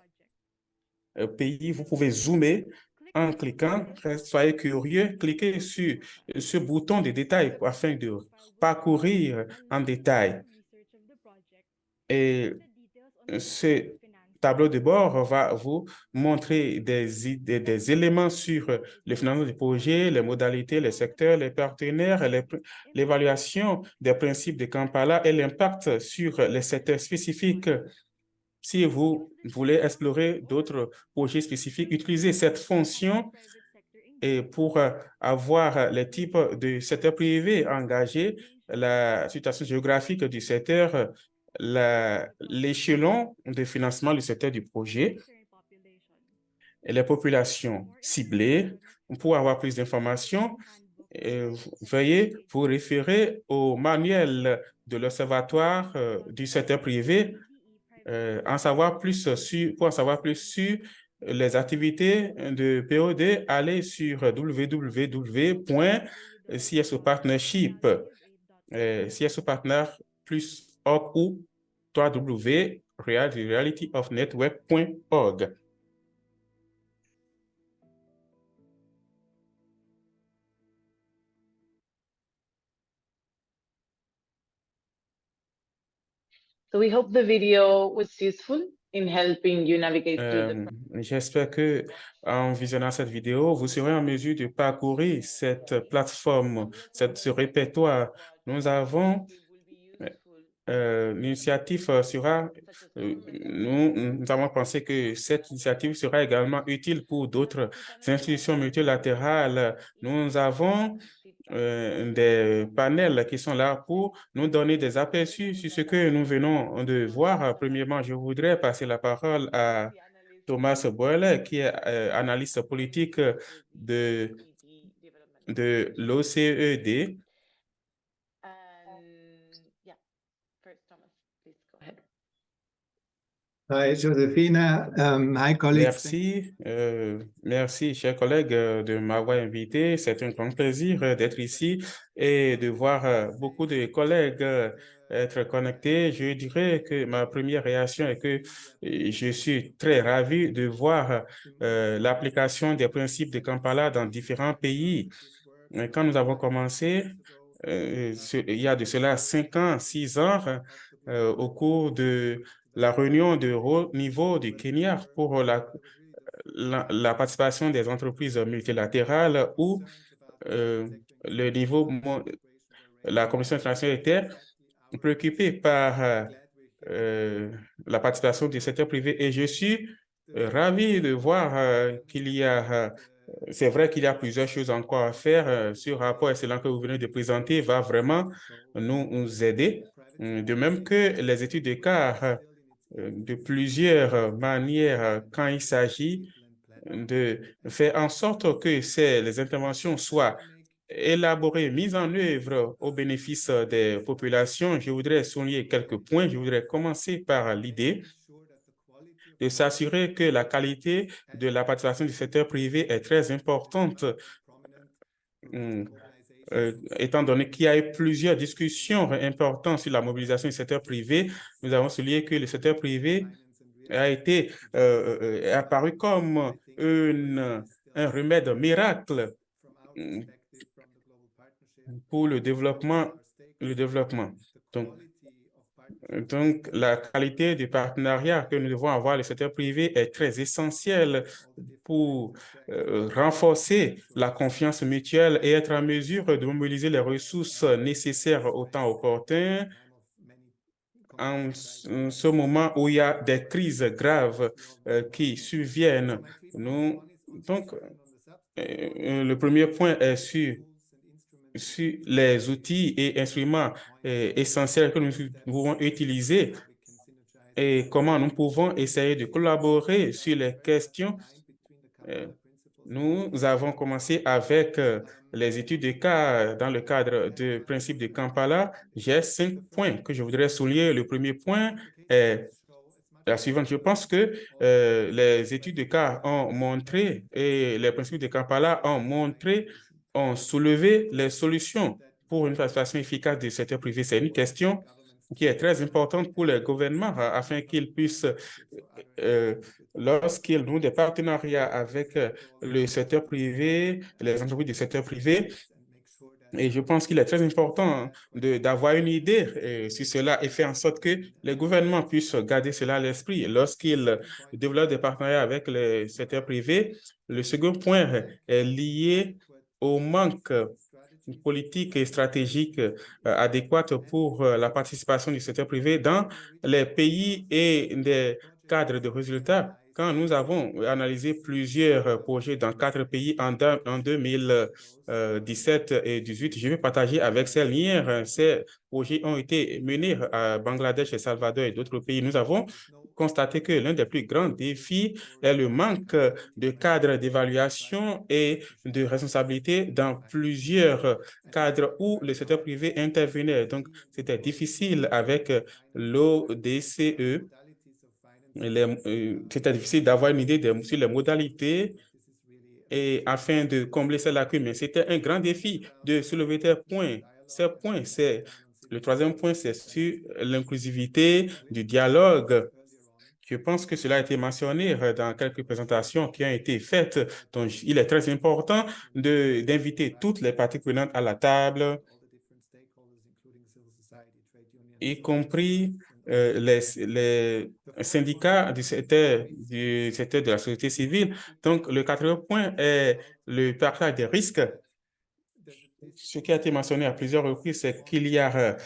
pays, vous pouvez zoomer en cliquant. Soyez curieux, cliquez sur ce bouton de détail afin de parcourir en détail. Et ce tableau de bord va vous montrer des éléments sur le financement du projet, les modalités, les secteurs, les partenaires, l'évaluation des principes de Kampala et l'impact sur les secteurs spécifiques. Si vous voulez explorer d'autres projets spécifiques, utilisez cette fonction et pour avoir les types de secteurs privés engagés, la situation géographique du secteur, l'échelon de financement du secteur du projet et les populations ciblées. Pour avoir plus d'informations, veuillez vous référer au manuel de l'Observatoire du secteur privé pour en savoir plus sur les activités de POD, allez sur www.csopartnership, CSOpartner+org ou www.realityofnetwork.org. So we hope the video was useful in helping you navigate through J'espère que en visionnant cette vidéo, vous serez en mesure de parcourir cette plateforme, ce répertoire. Nous avons l'initiative sera, nous avons pensé que cette initiative sera également utile pour d'autres institutions multilatérales. Nous avons des panels qui sont là pour nous donner des aperçus sur ce que nous venons de voir. Premièrement, je voudrais passer la parole à Thomas Boyle, qui est analyste politique de l'OCED. Hi, Josefina. Hi, colleagues. Merci, merci, chers collègues, de m'avoir invité. C'est un grand plaisir d'être ici et de voir beaucoup de collègues être connectés. Je dirais que ma première réaction est que je suis très ravi de voir l'application des principes de Kampala dans différents pays. Quand nous avons commencé, il y a de cela 5 ans, 6 ans, au cours de la réunion de haut niveau du Kenya pour la participation des entreprises multilatérales où euh, le niveau, la Commission internationale était préoccupée par la participation du secteur privé et je suis ravi de voir qu'il y a c'est vrai qu'il y a plusieurs choses encore à faire. Ce rapport excellent que vous venez de présenter va vraiment nous aider. De même que les études de cas de plusieurs manières quand il s'agit de faire en sorte que les interventions soient élaborées, mises en œuvre au bénéfice des populations. Je voudrais souligner quelques points. Je voudrais commencer par l'idée de s'assurer que la qualité de la participation du secteur privé est très importante, étant donné qu'il y a eu plusieurs discussions importantes sur la mobilisation du secteur privé. Nous avons souligné que le secteur privé a été apparu comme un remède miracle pour le développement. Donc, la qualité du partenariat que nous devons avoir avec le secteur privé est très essentielle pour renforcer la confiance mutuelle et être en mesure de mobiliser les ressources nécessaires au temps opportun en ce moment où il y a des crises graves qui surviennent. Donc, le premier point est sur les outils et instruments essentiels que nous pouvons utiliser et comment nous pouvons essayer de collaborer sur les questions. Nous avons commencé avec les études de cas dans le cadre du principe de Kampala. J'ai 5 points que je voudrais souligner. Le premier point est la suivante. Je pense que les études de cas ont montré et les principes de Kampala ont soulevé les solutions pour une participation efficace du secteur privé. C'est une question qui est très importante pour les gouvernements afin qu'ils puissent, lorsqu'ils nouent des partenariats avec le secteur privé, les entreprises du secteur privé, et je pense qu'il est très important d'avoir une idée sur cela et faire en sorte que les gouvernements puissent garder cela à l'esprit lorsqu'ils développent des partenariats avec le secteur privé. Le second point est lié au manque politique et stratégique adéquate pour la participation du secteur privé dans les pays et des cadres de résultats. Quand nous avons analysé plusieurs projets dans 4 pays en 2017 et 2018, je vais partager avec ces liens. Ces projets ont été menés à Bangladesh, El Salvador et d'autres pays. Nous avons constaté que l'un des plus grands défis est le manque de cadres d'évaluation et de responsabilité dans plusieurs cadres où le secteur privé intervenait. Donc, c'était difficile avec l'ODCE. C'était difficile d'avoir une idée sur les modalités et afin de combler ces lacunes. Mais c'était un grand défi de soulever ces points. Le troisième point, c'est sur l'inclusivité du dialogue. Je pense que cela a été mentionné dans quelques présentations qui ont été faites. Donc, il est très important d'inviter toutes les parties prenantes à la table, y compris les syndicats du secteur de la société civile. Donc, le quatrième point est le partage des risques. Ce qui a été mentionné à plusieurs reprises, c'est qu'il y a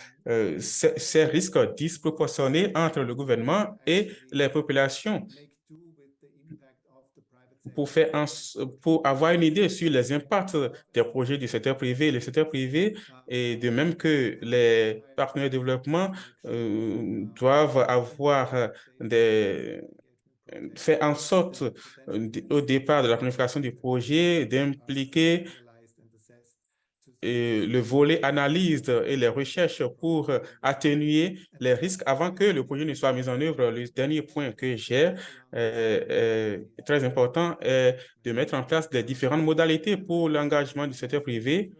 ces risques disproportionnés entre le gouvernement et les populations pour avoir une idée sur les impacts des projets du secteur privé. Le secteur privé, et de même que les partenaires de développement, doivent avoir fait en sorte, au départ de la planification du projet, d'impliquer le volet analyse et les recherches pour atténuer les risques avant que le projet ne soit mis en œuvre. Le dernier point que j'ai très important est de mettre en place des différentes modalités pour l'engagement du secteur privé.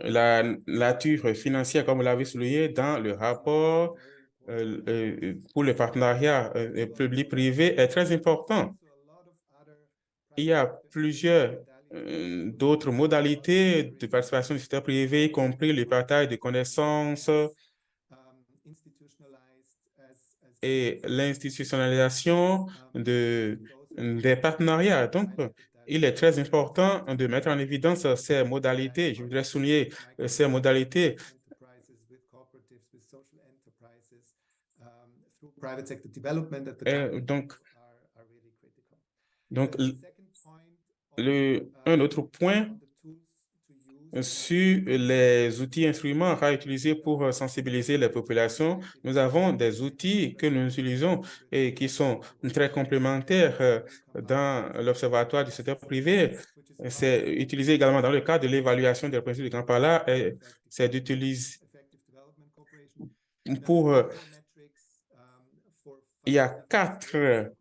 La nature financière, comme vous l'avez souligné dans le rapport, pour le partenariat public-privé est très important. Il y a plusieurs d'autres modalités de participation du secteur privé, y compris le partage de connaissances et l'institutionnalisation des partenariats. Donc, il est très important de mettre en évidence ces modalités. Je voudrais souligner ces modalités. Un autre point sur les outils instruments à utiliser pour sensibiliser les populations. Nous avons des outils que nous utilisons et qui sont très complémentaires dans l'Observatoire du secteur privé. C'est utilisé également dans le cadre de l'évaluation des principes de Kampala et c'est d'utiliser pour... il y a 4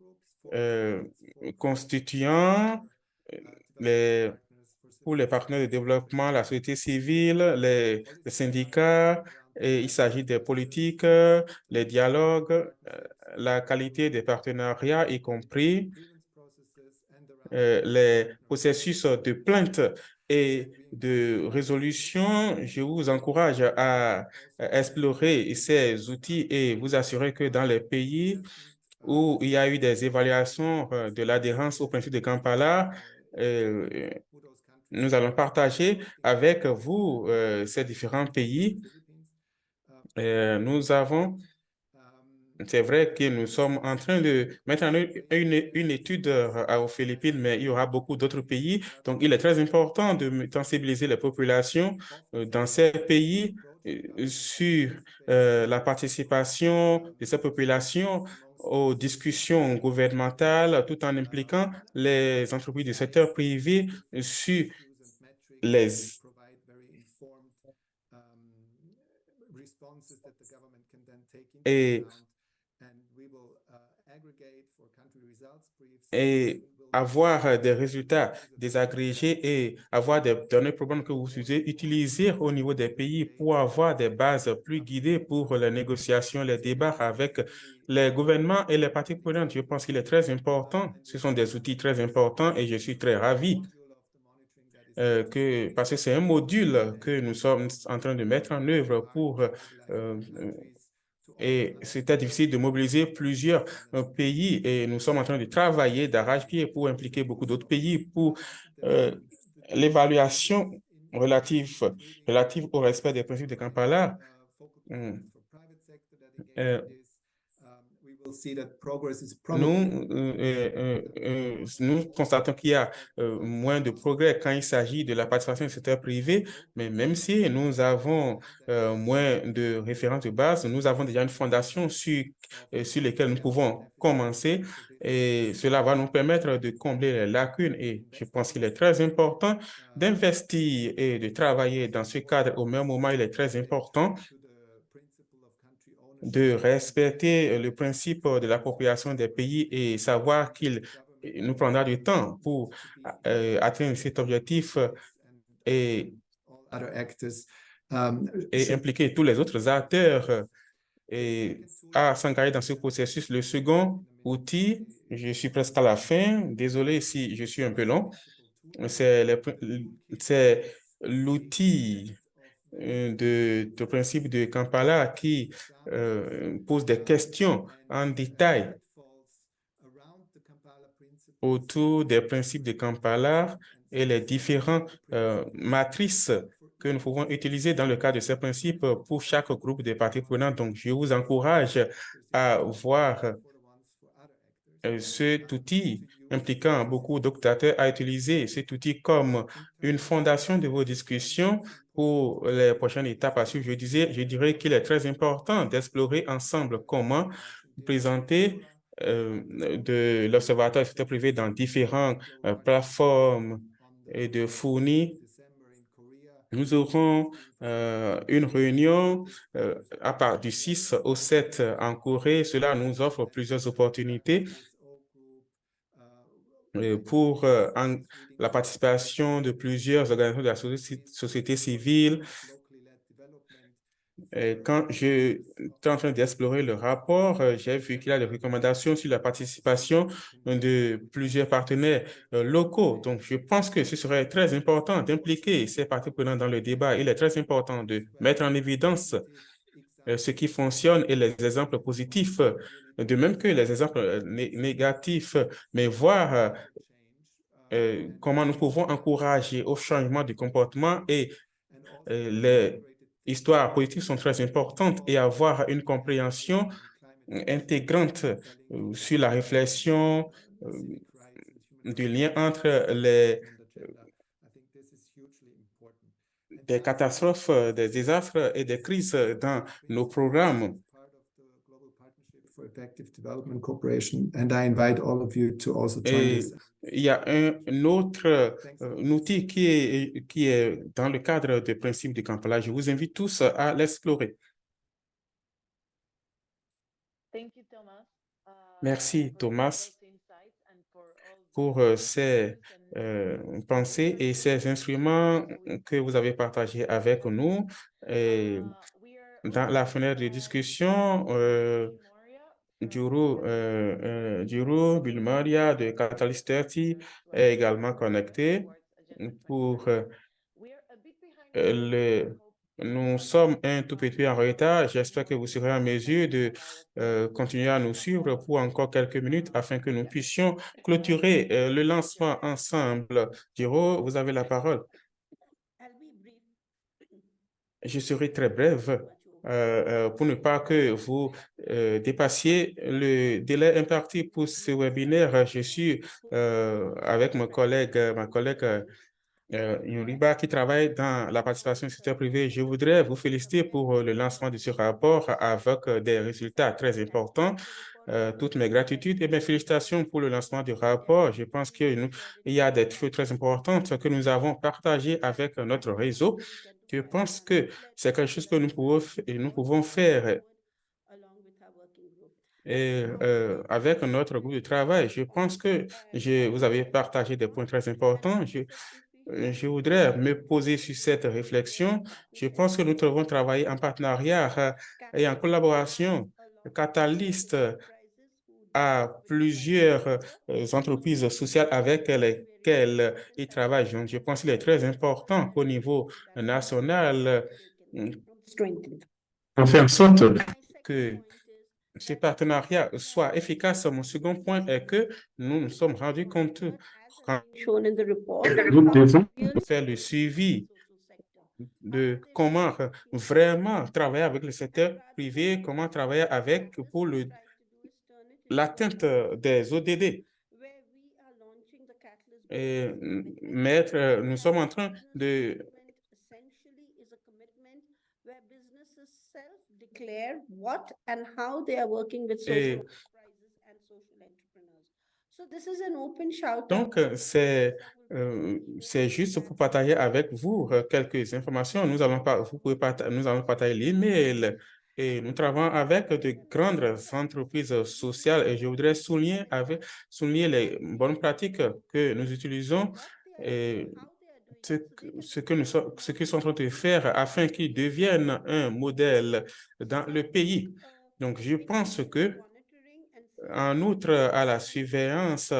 constituants pour les partenaires de développement, la société civile, les syndicats, et il s'agit des politiques, les dialogues, la qualité des partenariats, y compris les processus de plainte et de résolution. Je vous encourage à explorer ces outils et vous assurer que dans les pays où il y a eu des évaluations de l'adhérence au principe de Kampala, nous allons partager avec vous ces différents pays. C'est vrai que nous sommes en train de mettre en œuvre une étude aux Philippines, mais il y aura beaucoup d'autres pays. Donc, il est très important de sensibiliser les populations dans ces pays sur la participation de ces populations aux discussions gouvernementales, tout en impliquant les entreprises du secteur privé sur les et avoir des résultats désagrégés et avoir des données probantes que vous utilisez au niveau des pays pour avoir des bases plus guidées pour les négociations, les débats avec les gouvernements et les parties prenantes. Je pense qu'il est très important. Ce sont des outils très importants et je suis très ravi parce que c'est un module que nous sommes en train de mettre en œuvre pour et c'était difficile de mobiliser plusieurs pays et nous sommes en train de travailler d'arrache-pied pour impliquer beaucoup d'autres pays pour l'évaluation relative au respect des principes de Kampala. Nous constatons qu'il y a moins de progrès quand il s'agit de la participation du secteur privé, mais même si nous avons moins de références de base, nous avons déjà une fondation sur lesquelles nous pouvons commencer et cela va nous permettre de combler les lacunes et je pense qu'il est très important d'investir et de travailler dans ce cadre. Au même moment, il est très important de respecter le principe de l'appropriation des pays et savoir qu'il nous prendra du temps pour atteindre cet objectif et impliquer tous les autres acteurs et à s'engager dans ce processus. Le second outil, je suis presque à la fin, désolé si je suis un peu long, c'est l'outil de principe de Kampala qui pose des questions en détail autour des principes de Kampala et les différentes matrices que nous pouvons utiliser dans le cadre de ces principes pour chaque groupe de parties prenantes. Donc, je vous encourage à voir cet outil impliquant beaucoup d'acteurs à utiliser cet outil comme une fondation de vos discussions pour les prochaines étapes à suivre. Je dirais qu'il est très important d'explorer ensemble comment présenter de l'Observatoire du secteur privé dans différentes plateformes et de fournir. Nous aurons une réunion à part du 6 au 7 en Corée. Cela nous offre plusieurs opportunités pour la participation de plusieurs organisations de la société civile. Quand je suis en train d'explorer le rapport, j'ai vu qu'il y a des recommandations sur la participation de plusieurs partenaires locaux. Donc, je pense que ce serait très important d'impliquer ces parties prenantes dans le débat. Il est très important de mettre en évidence ce qui fonctionne et les exemples positifs, de même que les exemples négatifs, mais voir comment nous pouvons encourager au changement du comportement et les histoires politiques sont très importantes et avoir une compréhension intégrante sur la réflexion du lien entre des catastrophes, des désastres et des crises dans nos programmes. Et il y a un autre outil qui est dans le cadre des principes de Kampala. Je vous invite tous à l'explorer. Merci, Thomas, pour ces pensées et ces instruments que vous avez partagés avec nous. Et dans la fenêtre de discussion, Juro Bilmaria de Catalyst 30 est également connecté pour nous sommes un tout petit peu en retard. J'espère que vous serez en mesure de continuer à nous suivre pour encore quelques minutes afin que nous puissions clôturer le lancement ensemble. Jiro, vous avez la parole. Je serai très brève pour ne pas que vous dépassiez le délai imparti pour ce webinaire. Je suis avec ma collègue Yuriba qui travaille dans la participation du secteur privé. Je voudrais vous féliciter pour le lancement de ce rapport avec des résultats très importants. Toutes mes gratitudes et mes félicitations pour le lancement du rapport. Je pense qu'il y a des choses très importantes que nous avons partagées avec notre réseau. Je pense que c'est quelque chose que nous pouvons faire avec notre groupe de travail. Je pense que vous avez partagé des points très importants. Je voudrais me poser sur cette réflexion. Je pense que nous devons travailler en partenariat et en collaboration. Catalyst à plusieurs entreprises sociales avec lesquelles ils travaillent. Donc, je pense qu'il est très important qu'au niveau national, on fait en sorte que ce partenariat soit efficace. Mon second point est que nous nous sommes rendus compte que nous devons faire le suivi de comment vraiment travailler avec le secteur privé, comment travailler avec pour l'atteinte des ODD. Et nous sommes en train de donc, c'est juste pour partager avec vous quelques informations. Nous allons partager l'email et nous travaillons avec de grandes entreprises sociales et je voudrais souligner les bonnes pratiques que nous utilisons et ce qu'ils sont en train de faire afin qu'ils deviennent un modèle dans le pays. Donc, je pense que en outre à la surveillance,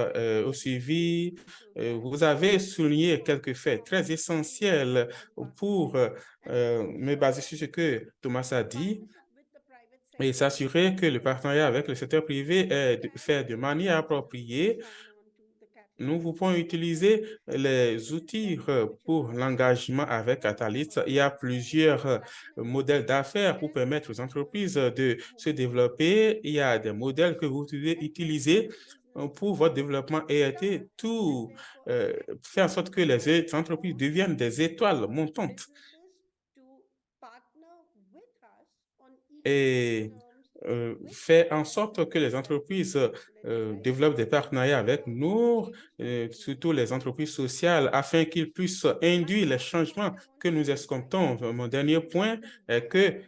au suivi, vous avez souligné quelques faits très essentiels pour me baser sur ce que Thomas a dit et s'assurer que le partenariat avec le secteur privé est fait de manière appropriée. Nous pouvons utiliser les outils pour l'engagement avec Catalyst. Il y a plusieurs modèles d'affaires pour permettre aux entreprises de se développer. Il y a des modèles que vous pouvez utiliser pour votre développement et faire en sorte que les entreprises deviennent des étoiles montantes. Et fait en sorte que les entreprises développent des partenariats avec nous, surtout les entreprises sociales, afin qu'ils puissent induire les changements que nous escomptons. Mon dernier point est que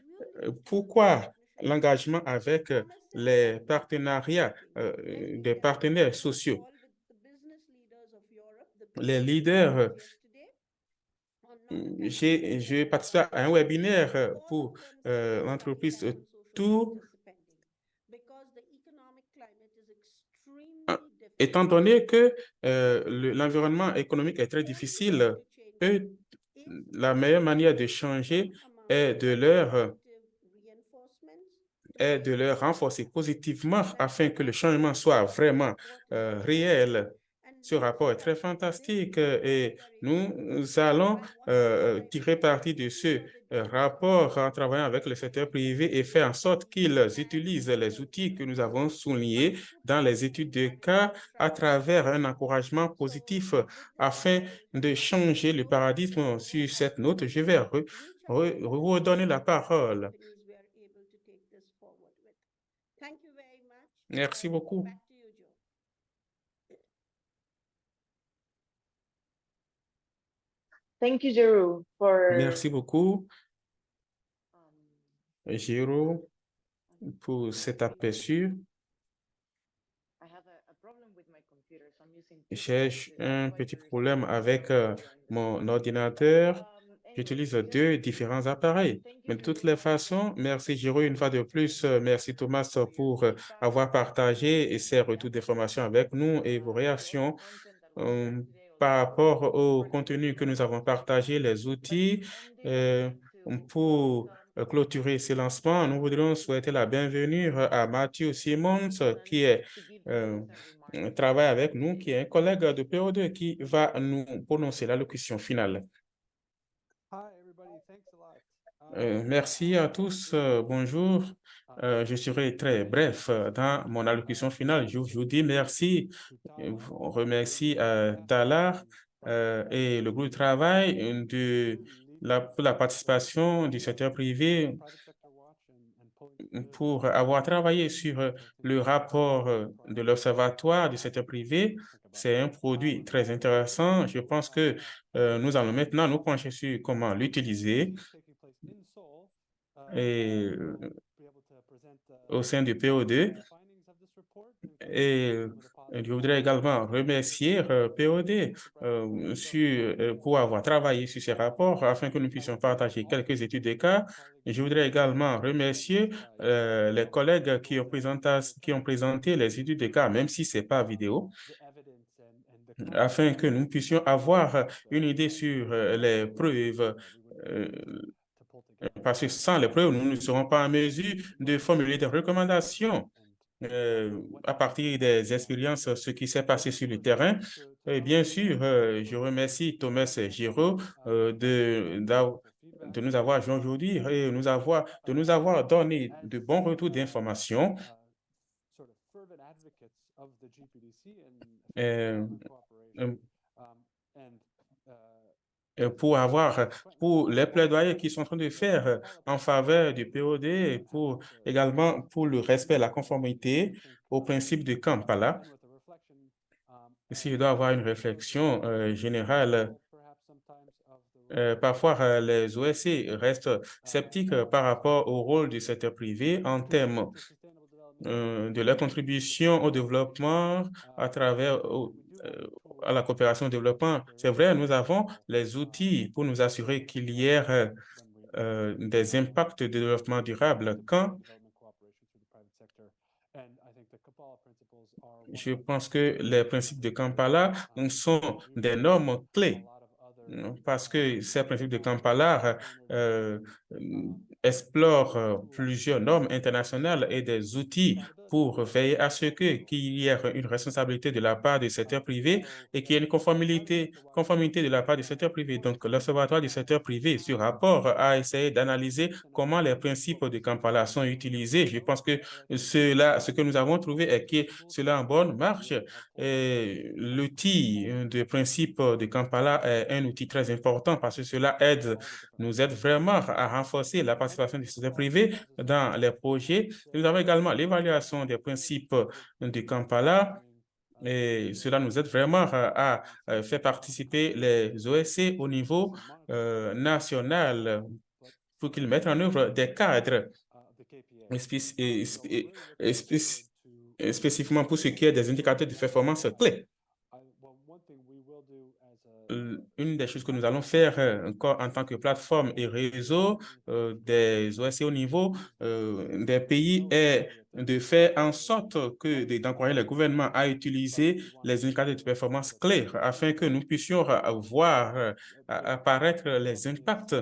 pourquoi l'engagement avec les partenariats, des partenaires sociaux. Les leaders, j'ai participé à un webinaire pour l'entreprise Tout. Étant donné que l'environnement économique est très difficile, la meilleure manière de changer est de leur renforcer positivement afin que le changement soit vraiment réel. Ce rapport est très fantastique et nous allons tirer parti de ce rapport en travaillant avec le secteur privé et faire en sorte qu'ils utilisent les outils que nous avons soulignés dans les études de cas à travers un encouragement positif afin de changer le paradigme. Sur cette note, je vais redonner la parole. Merci beaucoup. Thank you, Jeru, Merci beaucoup, Jeru, pour cet aperçu. J'ai un petit problème avec mon ordinateur. J'utilise deux différents appareils. Mais de toutes les façons, merci Jeru une fois de plus. Merci Thomas pour avoir partagé ces retours d'informations avec nous et vos réactions par rapport au contenu que nous avons partagé, les outils. Pour clôturer ce lancement, nous voudrions souhaiter la bienvenue à Matthew Simmons, qui travaille avec nous, qui est un collègue de PO2 qui va nous prononcer l'allocution finale. Merci à tous. Bonjour. Je serai très bref dans mon allocution finale. Je vous dis merci. Je remercie Talar et le groupe de travail pour la participation du secteur privé pour avoir travaillé sur le rapport de l'Observatoire du secteur privé. C'est un produit très intéressant. Je pense que nous allons maintenant nous pencher sur comment l'utiliser. Et au sein du PO2. Et je voudrais également remercier POD pour avoir travaillé sur ces rapports afin que nous puissions partager quelques études de cas. Et je voudrais également remercier les collègues qui ont présenté les études de cas, même si ce n'est pas vidéo, afin que nous puissions avoir une idée sur les preuves. Parce que sans les preuves, nous ne serons pas en mesure de formuler des recommandations à partir des expériences, ce qui s'est passé sur le terrain. Et bien sûr, je remercie Thomas Giraud de nous avoir joints aujourd'hui et de nous avoir donné de bons retours d'informations. Pour les plaidoyers qu'ils sont en train de faire en faveur du POD et également pour le respect et la conformité au principe de Kampala. Ici, il doit y avoir une réflexion générale. Parfois, les OSC restent sceptiques par rapport au rôle du secteur privé en termes de la contribution au développement à travers à la coopération au développement. C'est vrai, nous avons les outils pour nous assurer qu'il y ait des impacts de développement durable. Je pense que les principes de Kampala sont des normes clés parce que ces principes de Kampala explorent plusieurs normes internationales et des outils pour veiller à ce qu'il y ait une responsabilité de la part du secteur privé et qu'il y ait une conformité de la part du secteur privé. Donc, l'Observatoire du secteur privé, ce rapport, a essayé d'analyser comment les principes de Kampala sont utilisés. Je pense que ce que nous avons trouvé est que cela en bonne marche. L'outil de principe de Kampala est un outil très important parce que cela nous aide vraiment à renforcer la participation participation du secteur privé dans les projets. Nous avons également l'évaluation des principes de Kampala. Et cela nous aide vraiment à faire participer les OSC au niveau national pour qu'ils mettent en œuvre des cadres spécifiquement pour ce qui est des indicateurs de performance clés. Une des choses que nous allons faire encore en tant que plateforme et réseau des OSC au niveau des pays est de faire en sorte d'encourager le gouvernement à utiliser les indicateurs de performance clés afin que nous puissions voir apparaître les impacts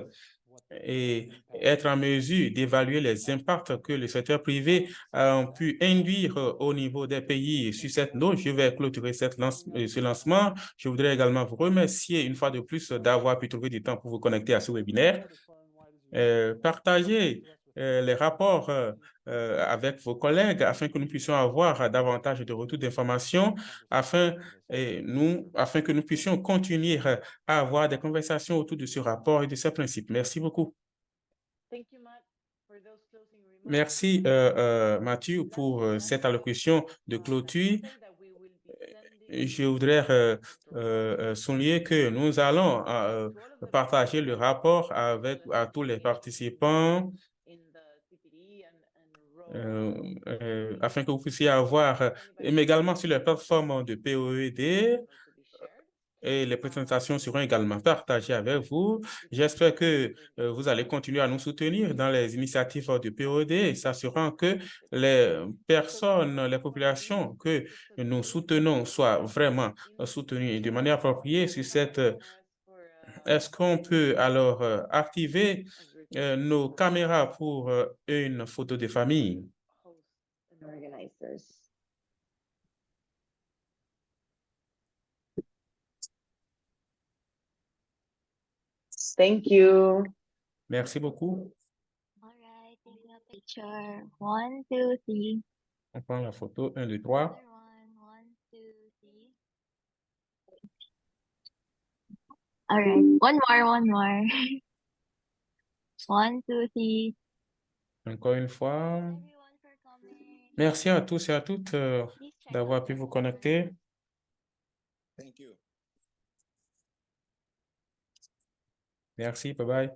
et être en mesure d'évaluer les impacts que le secteur privé a pu induire au niveau des pays. Sur cette note, je vais clôturer ce lancement. Je voudrais également vous remercier une fois de plus d'avoir pu trouver du temps pour vous connecter à ce webinaire. Partagez les rapports avec vos collègues afin que nous puissions avoir davantage de retours d'informations, afin que nous puissions continuer à avoir des conversations autour de ce rapport et de ces principes. Merci beaucoup. Merci, Mathieu, pour cette allocution de clôture. Je voudrais souligner que nous allons partager le rapport à tous les participants afin que vous puissiez avoir, mais également sur les plateformes de POED, et les présentations seront également partagées avec vous. J'espère que vous allez continuer à nous soutenir dans les initiatives de POED, s'assurant que les personnes, les populations que nous soutenons soient vraiment soutenues de manière appropriée sur cette... Est-ce qu'on peut alors activer nos caméras pour une photo de famille? Thank you. Merci beaucoup. All right, taking a picture. 1, 2, 3. On prend la photo. 1, 2, 3. 1, 2, 3. All right, one more. 1, 2, 3. Encore une fois. Everyone for coming. Merci à tous et à toutes Please check d'avoir out pu the vous photo. connecter. Merci, bye bye.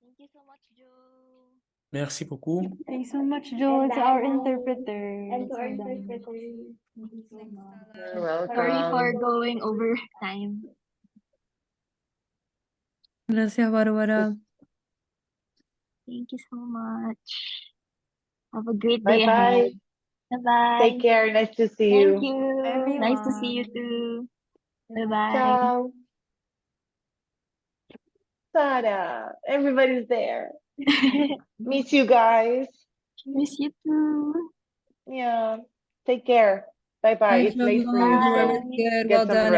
Thank you so much, Joe. Merci beaucoup. Thanks so much, Joe. It's our Dana. interpreter. And to our It's Dana. interpreter. Thank you so much. You're welcome. Sorry for going over time. Gracias, Bárbara. Thank you so much. Have a great day Bye-bye. ahead. Bye-bye. Take care. Nice to see Thank you. you. Nice to see you too. Bye-bye. Ciao. Sarah, everybody's there. Miss you guys. Miss you too. Yeah. Take care. Bye-bye. Nice It's late job, for you, guys. so Very good. get Well some done. rest.